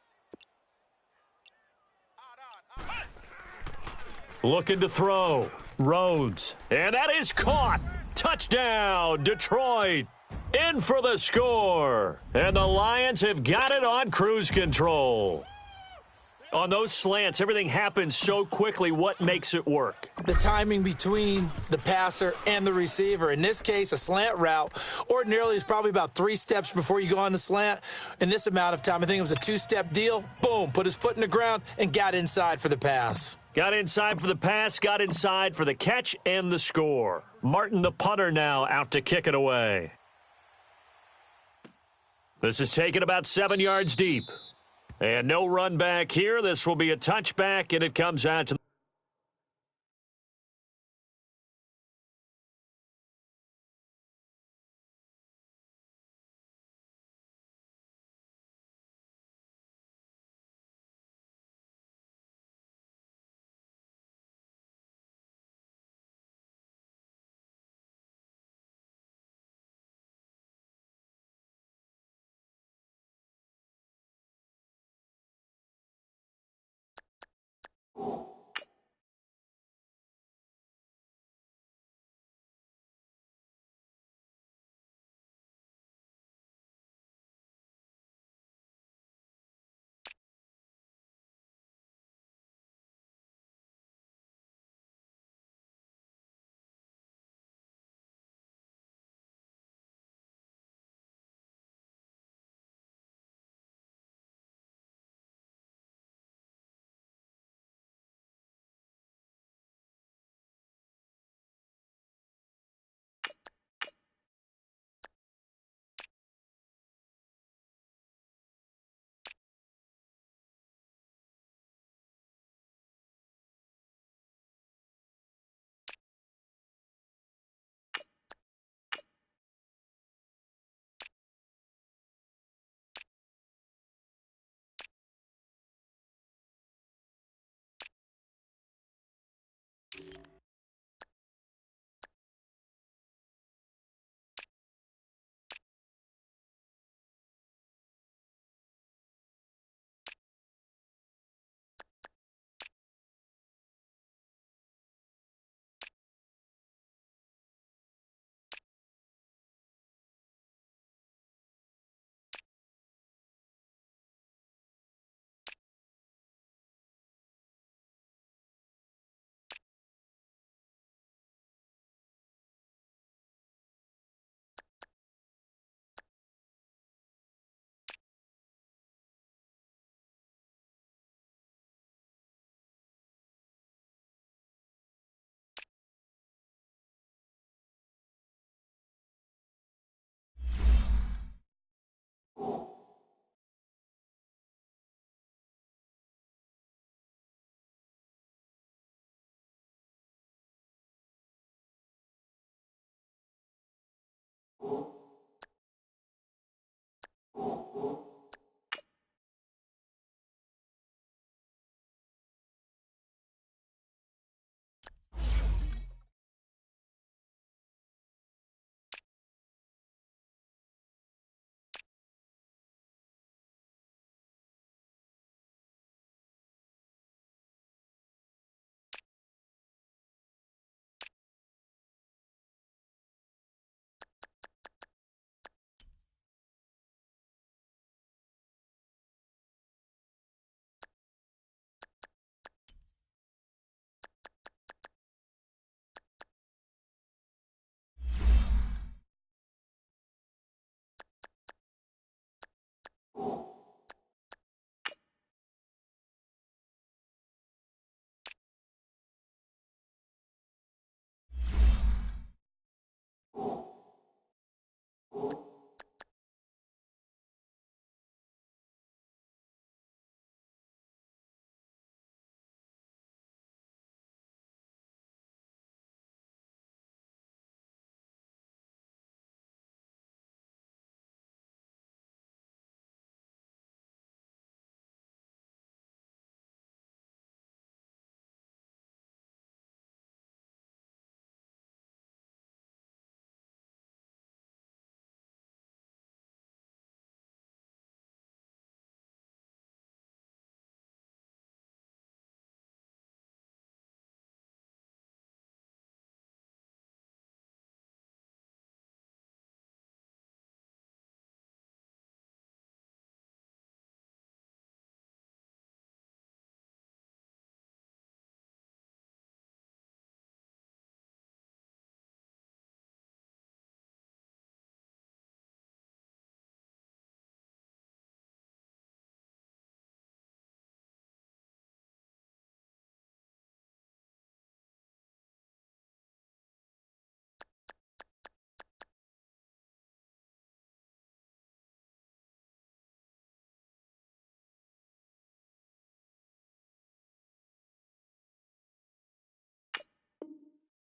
Odd. Looking to throw. Rhodes. And that is caught. Touchdown, Detroit. In for the score. And the Lions have got it on cruise control. On those slants, everything happens so quickly. What makes it work? The timing between the passer and the receiver. In this case, a slant route ordinarily is probably about 3 steps before you go on the slant. In this amount of time, I think it was a 2-step deal. Boom, put his foot in the ground and got inside for the pass. Got inside for the pass, got inside for the catch and the score. Martin, the punter, now out to kick it away. This is taken about 7 yards deep. And no run back here. This will be a touchback, and it comes out to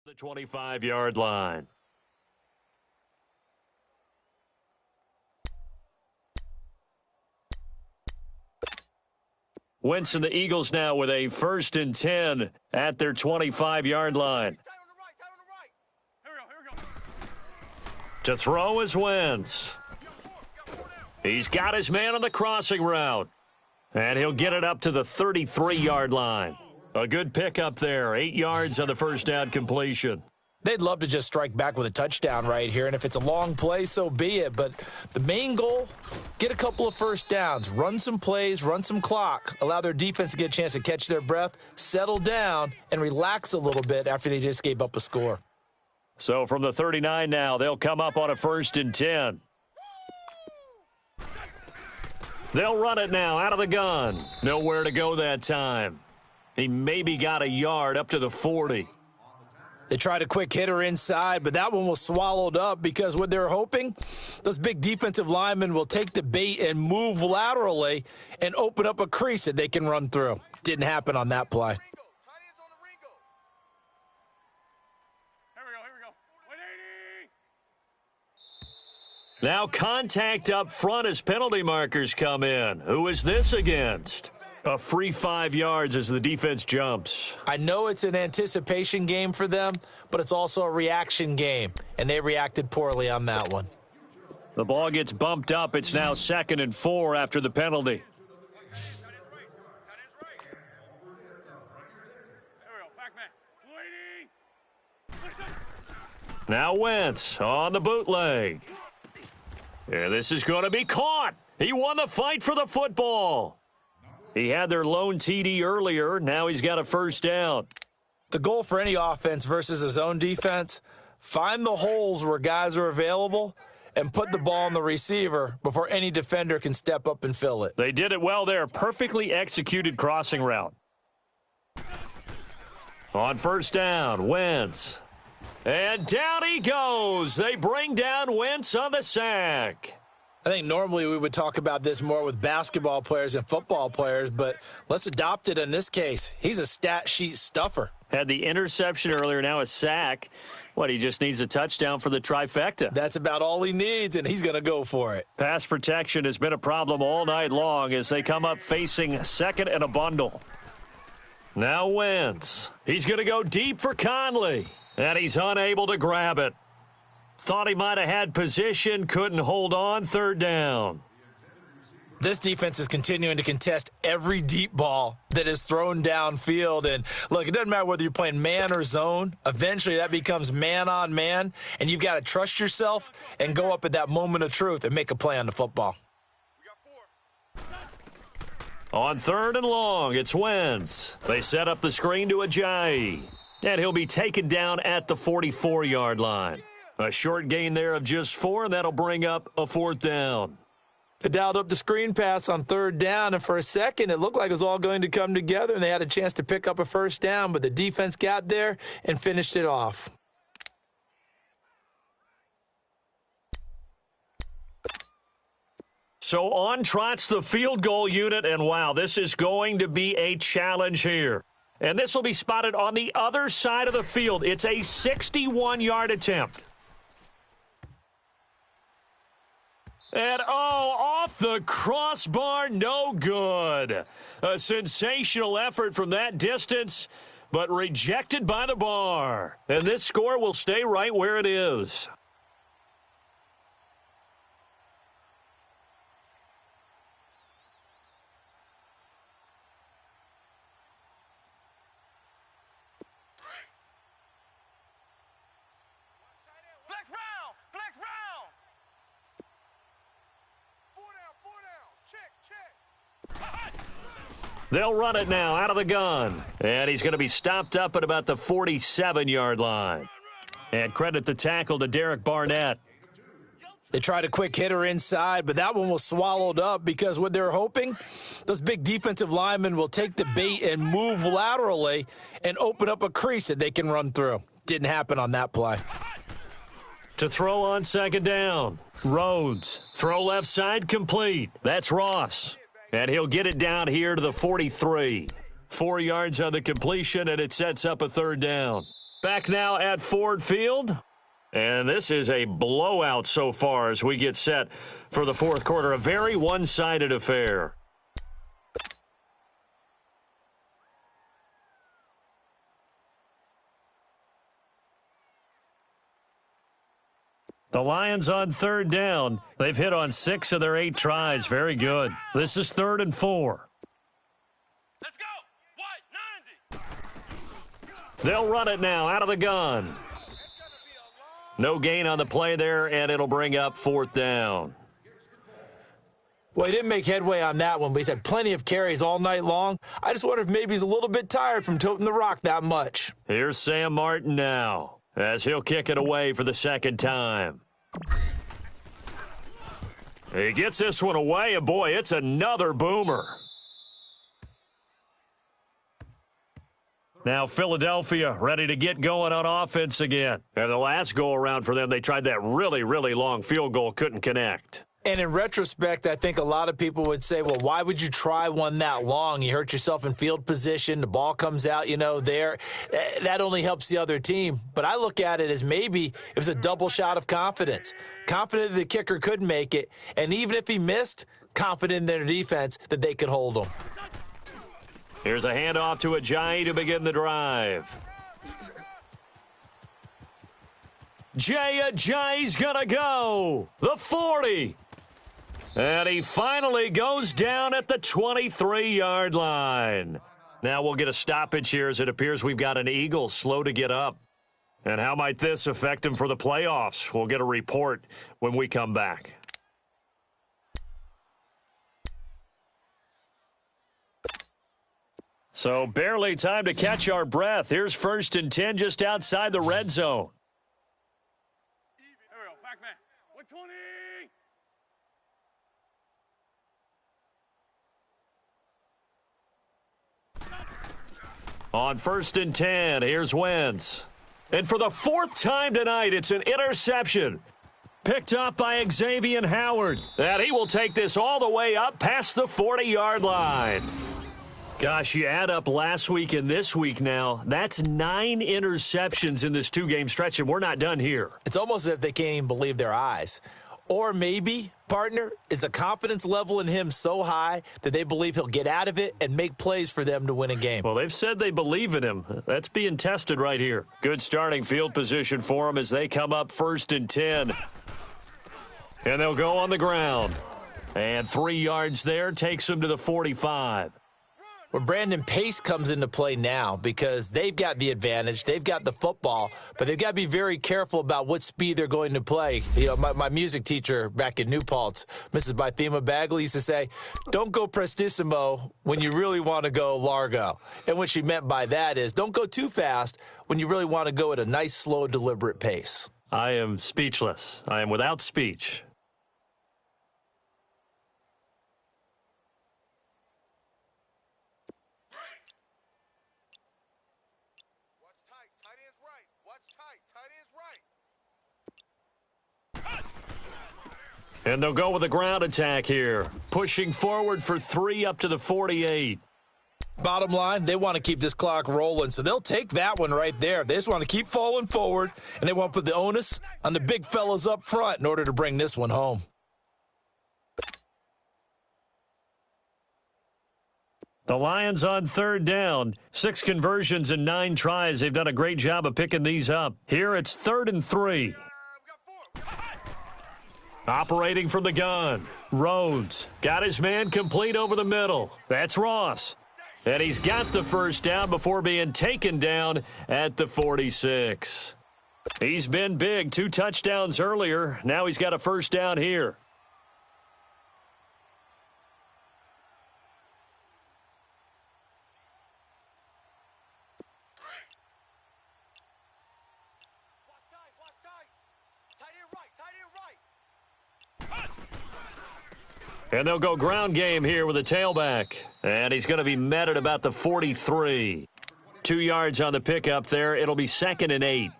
The 25-yard line. Wentz and the Eagles now with a 1st and 10 at their 25-yard line. Tight on the right, tight on the right. Here we go. To throw is Wentz. He's got his man on the crossing route. And he'll get it up to the 33-yard line. A good pickup there. 8 yards on the first down completion. They'd love to just strike back with a touchdown right here, and if it's a long play, so be it. But the main goal, get a couple of first downs, run some plays, run some clock, allow their defense to get a chance to catch their breath, settle down, and relax a little bit after they just gave up a score. So from the 39 now, they'll come up on a 1st and 10. They'll run it now out of the gun. Nowhere to go that time. He maybe got a yard up to the 40. They tried a quick hitter inside, but that one was swallowed up because what they're hoping, those big defensive linemen will take the bait and move laterally and open up a crease that they can run through. Didn't happen on that play. Tight ends on the Ringo. Here we go. 180. Now contact up front as penalty markers come in. Who is this against? A free 5 yards as the defense jumps. I know it's an anticipation game for them, but it's also a reaction game, and they reacted poorly on that one. The ball gets bumped up. It's now 2nd and 4 after the penalty. Tight ends right. Tight ends right. Here we go. Back man. 180. Now Wentz on the bootleg. And this is going to be caught. He won the fight for the football. He had their lone TD earlier. Now he's got a first down. The goal for any offense versus his own defense, find the holes where guys are available and put the ball on the receiver before any defender can step up and fill it. They did it well there. Perfectly executed crossing route. On first down, Wentz. And down he goes. They bring down Wentz on the sack. I think normally we would talk about this more with basketball players and football players, but let's adopt it in this case. He's a stat sheet stuffer. Had the interception earlier, now a sack. What, he just needs a touchdown for the trifecta. That's about all he needs, and he's going to go for it. Pass protection has been a problem all night long as they come up facing 2nd and a bundle. Now Wentz. He's going to go deep for Conley, and he's unable to grab it. Thought he might have had position, couldn't hold on, 3rd down. This defense is continuing to contest every deep ball that is thrown downfield. And, look, it doesn't matter whether you're playing man or zone. Eventually that becomes man on man, and you've got to trust yourself and go up at that moment of truth and make a play on the football. We got 4. On 3rd and long, it's Wentz. They set up the screen to Ajayi, and he'll be taken down at the 44-yard line. A short gain there of just 4, and that'll bring up a 4th down. They dialed up the screen pass on 3rd down, and for a second it looked like it was all going to come together, and they had a chance to pick up a first down, but the defense got there and finished it off. So on trots the field goal unit, and wow, this is going to be a challenge here. And this will be spotted on the other side of the field. It's a 61-yard attempt. And, off the crossbar, no good. A sensational effort from that distance, but rejected by the bar. And this score will stay right where it is. Flex round. Flex round. 4 down. Check. They'll run it now out of the gun. And he's going to be stopped up at about the 47-yard line. And credit the tackle to Derek Barnett. They tried a quick hitter inside, but that one was swallowed up because what they're hoping, those big defensive linemen will take the bait and move laterally and open up a crease that they can run through. Didn't happen on that play. To throw on 2nd down, Rhodes. Throw left side complete. That's Ross. And he'll get it down here to the 43. 4 yards on the completion, and it sets up a 3rd down. Back now at Ford Field. And this is a blowout so far as we get set for the fourth quarter. A very one-sided affair. The Lions on third down. They've hit on 6 of their 8 tries. Very good. This is 3rd and 4. Let's go. What? 90. They'll run it now out of the gun. No gain on the play there, and it'll bring up 4th down. Well, he didn't make headway on that one, but he's had plenty of carries all night long. I just wonder if maybe he's a little bit tired from toting the rock that much. Here's Sam Martin now, as he'll kick it away for the second time. He gets this one away, and boy, it's another boomer. Now Philadelphia ready to get going on offense again. And the last go-around for them, they tried that really, really long field goal, couldn't connect. And in retrospect, I think a lot of people would say, well, why would you try one that long? You hurt yourself in field position. The ball comes out, there. That only helps the other team. But I look at it as maybe it was a double shot of confidence. Confident the kicker could make it. And even if he missed, confident in their defense that they could hold him. Here's a handoff to Ajayi to begin the drive. Jay Ajayi's going to go. The 40. And he finally goes down at the 23-yard line. Now we'll get a stoppage here as it appears we've got an Eagle slow to get up. And how might this affect him for the playoffs? We'll get a report when we come back. So barely time to catch our breath. Here's 1st and 10 just outside the red zone. Here we go. Back man. 120. On 1st and 10, here's Wentz. And for the 4th time tonight, it's an interception. Picked up by Xavier Howard. And he will take this all the way up past the 40-yard line. Gosh, you add up last week and this week now, that's 9 interceptions in this 2-game stretch, and we're not done here. It's almost as if they can't even believe their eyes. Or maybe, partner, is the confidence level in him so high that they believe he'll get out of it and make plays for them to win a game? Well, they've said they believe in him. That's being tested right here. Good starting field position for them as they come up 1st and 10. And they'll go on the ground. And 3 yards there takes them to the 45. Well, Brandon, pace comes into play now because they've got the advantage. They've got the football, but they've got to be very careful about what speed they're going to play. My music teacher back in New Paltz, Mrs. Bythema Bagley, used to say, don't go prestissimo when you really want to go largo. And what she meant by that is don't go too fast when you really want to go at a nice, slow, deliberate pace. I am speechless. I am without speech. And they'll go with a ground attack here. Pushing forward for 3 up to the 48. Bottom line, they want to keep this clock rolling, so they'll take that one right there. They just want to keep falling forward, and they want to put the onus on the big fellas up front in order to bring this one home. The Lions on 3rd down. 6 conversions and 9 tries. They've done a great job of picking these up. Here it's 3rd and 3. Operating from the gun. Rhodes got his man complete over the middle. That's Ross. And he's got the 1st down before being taken down at the 46. He's been big. 2 touchdowns earlier. Now he's got a 1st down here. And they'll go ground game here with a tailback. And he's going to be met at about the 43. 2 yards on the pickup there. It'll be 2nd and 8.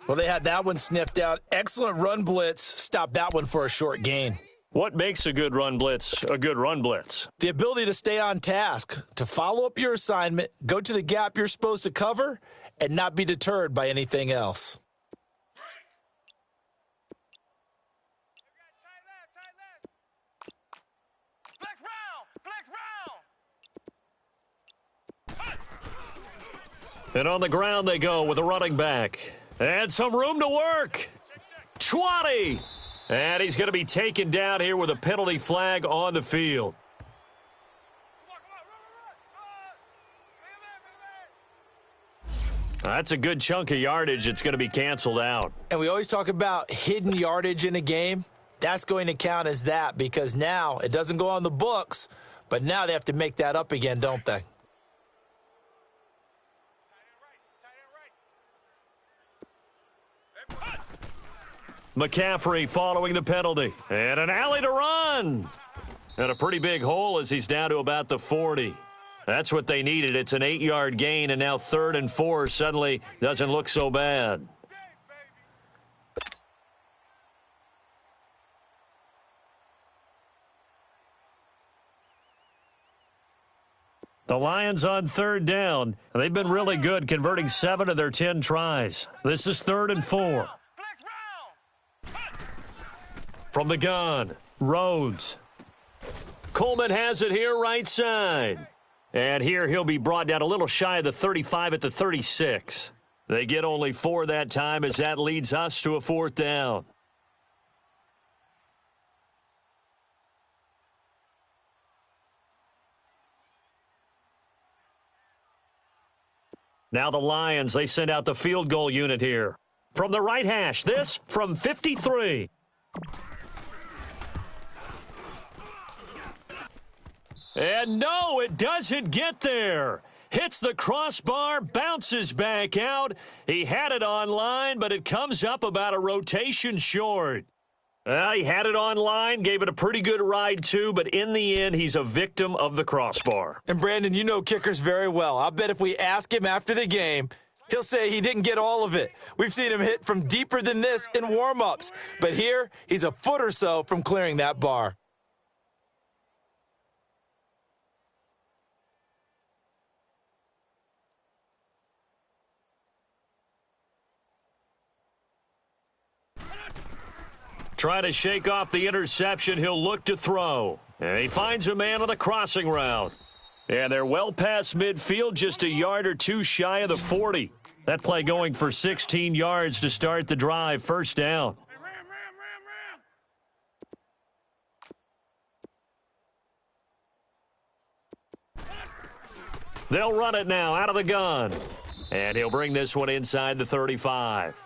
Well, they had that one sniffed out. Excellent run blitz. Stop that one for a short gain. What makes a good run blitz a good run blitz? The ability to stay on task, to follow up your assignment, go to the gap you're supposed to cover, and not be deterred by anything else. Flex round! And on the ground they go with a running back. And some room to work. 20. And he's going to be taken down here with a penalty flag on the field. That's a good chunk of yardage. It's going to be canceled out. And we always talk about hidden yardage in a game. That's going to count as that because now it doesn't go on the books, but now they have to make that up again, don't they? McCaffrey following the penalty. And an alley to run. And a pretty big hole as he's down to about the 40. That's what they needed. It's an 8-yard gain, and now 3rd and 4 suddenly doesn't look so bad. The Lions on 3rd down. They've been really good, converting 7 of their 10 tries. This is 3rd and 4. From the gun, Rhodes. Coleman has it here right side. And here he'll be brought down a little shy of the 35 at the 36. They get only 4 that time as that leads us to a 4th down. Now the Lions, they send out the field goal unit here. From the right hash, this from 53. And no, it doesn't get there. Hits the crossbar, bounces back out. He had it online, but it comes up about a rotation short. He had it online, gave it a pretty good ride too, but in the end, he's a victim of the crossbar. And Brandon, you know kickers very well. I'll bet if we ask him after the game, he'll say he didn't get all of it. We've seen him hit from deeper than this in warm-ups, but here, he's a foot or so from clearing that bar. Try to shake off the interception. He'll look to throw. And he finds a man on the crossing route. And they're well past midfield, just a yard or two shy of the 40. That play going for 16 yards to start the drive. 1st down. Hey, ram! They'll run it now out of the gun. And he'll bring this one inside the 35.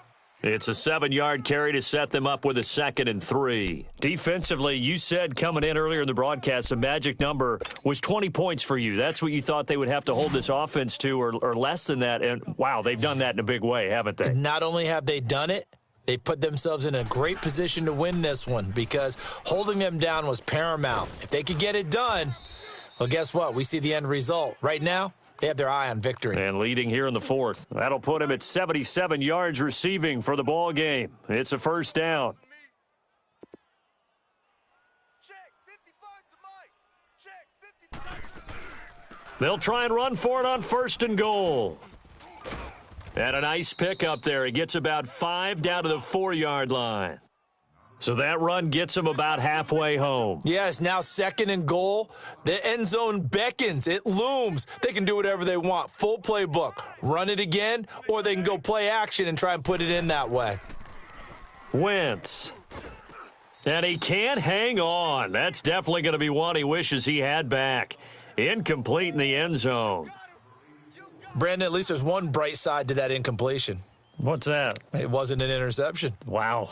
It's a 7-yard carry to set them up with a 2nd and 3. Defensively, you said coming in earlier in the broadcast, the magic number was 20 points for you. That's what you thought they would have to hold this offense to or less than that. And, wow, they've done that in a big way, haven't they? Not only have they done it, they put themselves in a great position to win this one because holding them down was paramount. If they could get it done, well, guess what? We see the end result. Right now, they have their eye on victory. And leading here in the 4th. That'll put him at 77 yards receiving for the ball game. It's a 1st down. They'll try and run for it on 1st and goal. And a nice pickup there. He gets about 5 down to the 4-yard line. So that run gets him about halfway home. Yeah, it's now 2nd and goal. The end zone beckons. It looms. They can do whatever they want. Full playbook. Run it again, or they can go play action and try and put it in that way. Wentz. And he can't hang on. That's definitely going to be one he wishes he had back. Incomplete in the end zone. Brandon, at least there's one bright side to that incompletion. What's that? It wasn't an interception. Wow.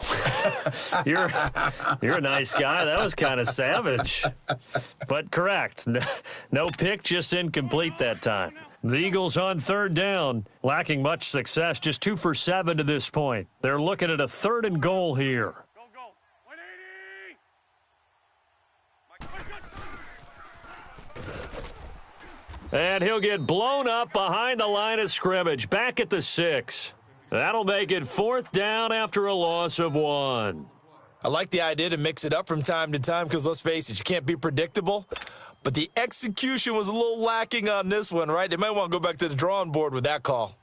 You're a nice guy. That was kind of savage. But correct. No pick, just incomplete that time. The Eagles on 3rd down, lacking much success, just 2 for 7 to this point. They're looking at a 3rd and goal here. Go, go. 180! And he'll get blown up behind the line of scrimmage, back at the 6. That'll make it 4th down after a loss of 1. I like the idea to mix it up from time to time because, let's face it, you can't be predictable. But the execution was a little lacking on this one, right? They might want to go back to the drawing board with that call.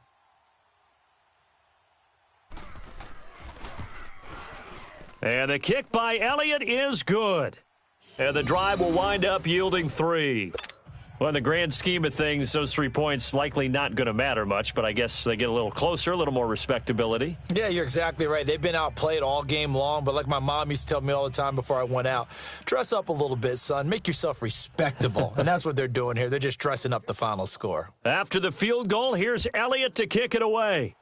And the kick by Elliott is good. And the drive will wind up yielding 3. Well, in the grand scheme of things, those 3 points likely not going to matter much, but I guess they get a little closer, a little more respectability. Yeah, you're exactly right. They've been outplayed all game long, but like my mom used to tell me all the time before I went out, dress up a little bit, son. Make yourself respectable. And that's what they're doing here. They're just dressing up the final score. After the field goal, here's Elliott to kick it away.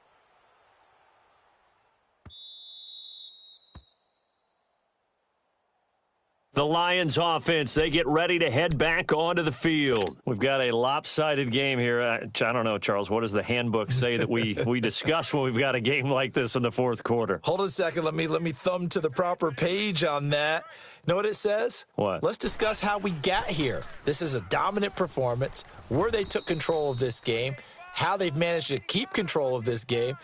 The Lions offense, they get ready to head back onto the field. We've got a lopsided game here. I don't know, Charles, what does the handbook say that we discuss when we've got a game like this in the fourth quarter? Hold on a second. Let me thumb to the proper page on that. Know what it says? What? Let's discuss how we got here. This is a dominant performance, where they took control of this game, how they've managed to keep control of this game,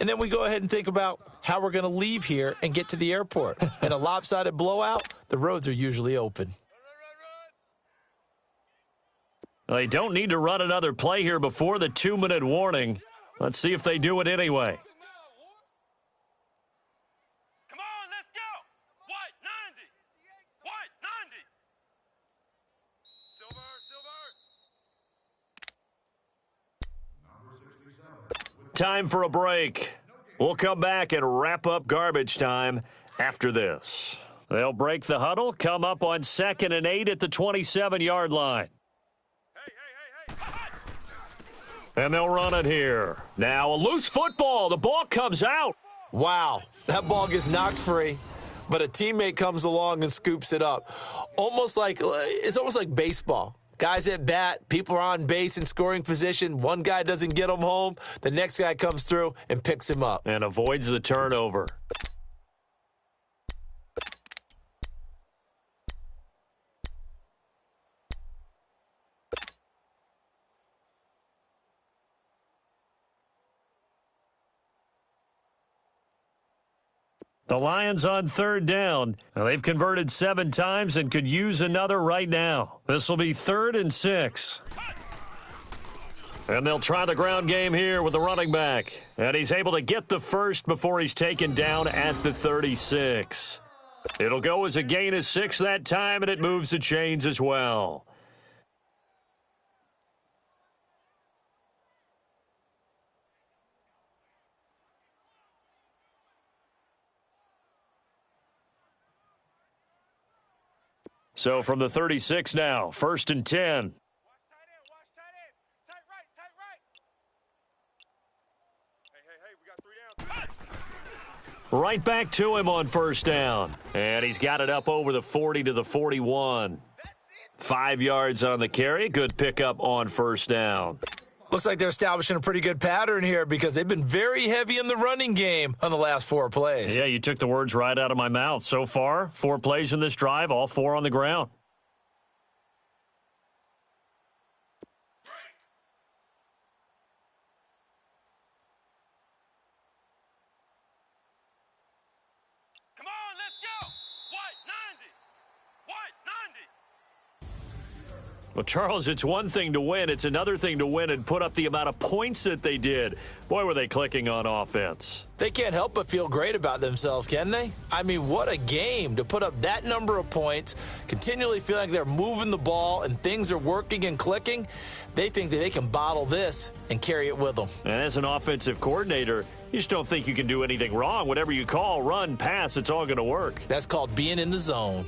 and then we go ahead and think about how we're going to leave here and get to the airport. In a lopsided blowout, the roads are usually open. They don't need to run another play here before the 2-minute warning. Let's see if they do it anyway. Come on, let's go. White, 90. White, 90. Silver. Time for a break. We'll come back and wrap up garbage time after this. They'll break the huddle, come up on 2nd and 8 at the 27-yard line. And they'll run it here. Now a loose football. The ball comes out. Wow, that ball gets knocked free, but a teammate comes along and scoops it up. It's almost like baseball. Guys at bat, people are on base in scoring position. One guy doesn't get him home. The next guy comes through and picks him up. And avoids the turnover. The Lions on 3rd down. Now, they've converted 7 times and could use another right now. This will be 3rd and 6. And they'll try the ground game here with the running back. And he's able to get the first before he's taken down at the 36. It'll go as a gain of 6 that time, and it moves the chains as well. So from the 36 now, 1st and 10. Watch tight end. Tight right. Hey, we got 3 down. Right back to him on 1st down. And he's got it up over the 40 to the 41. 5 yards on the carry. Good pickup on 1st down. Looks like they're establishing a pretty good pattern here because they've been very heavy in the running game on the last 4 plays. Yeah, you took the words right out of my mouth. So far, 4 plays in this drive, all 4 on the ground. Come on, let's go. White, 90. White, 90. Well, Charles, it's one thing to win. It's another thing to win and put up the amount of points that they did. Boy, were they clicking on offense. They can't help but feel great about themselves, can they? I mean, what a game to put up that number of points, continually feeling like they're moving the ball and things are working and clicking. They think that they can bottle this and carry it with them. And as an offensive coordinator, you just don't think you can do anything wrong. Whatever you call, run, pass, it's all going to work. That's called being in the zone.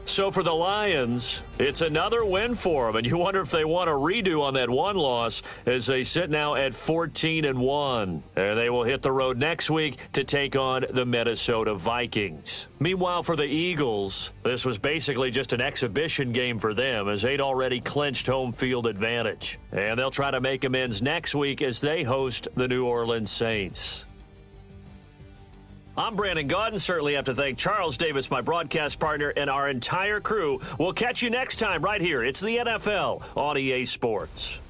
So for the Lions, it's another win for them, and you wonder if they want a redo on that one loss as they sit now at 14-1. And they will hit the road next week to take on the Minnesota Vikings. Meanwhile, for the Eagles, this was basically just an exhibition game for them as they'd already clinched home field advantage. And they'll try to make amends next week as they host the New Orleans Saints. I'm Brandon Gaudin. Certainly have to thank Charles Davis, my broadcast partner, and our entire crew. We'll catch you next time right here. It's the NFL on EA Sports.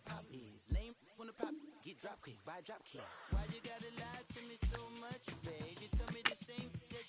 pop is. Lame when the pop get drop quick, buy drop kick. Why you gotta lie to me so much, babe? You tell me the same that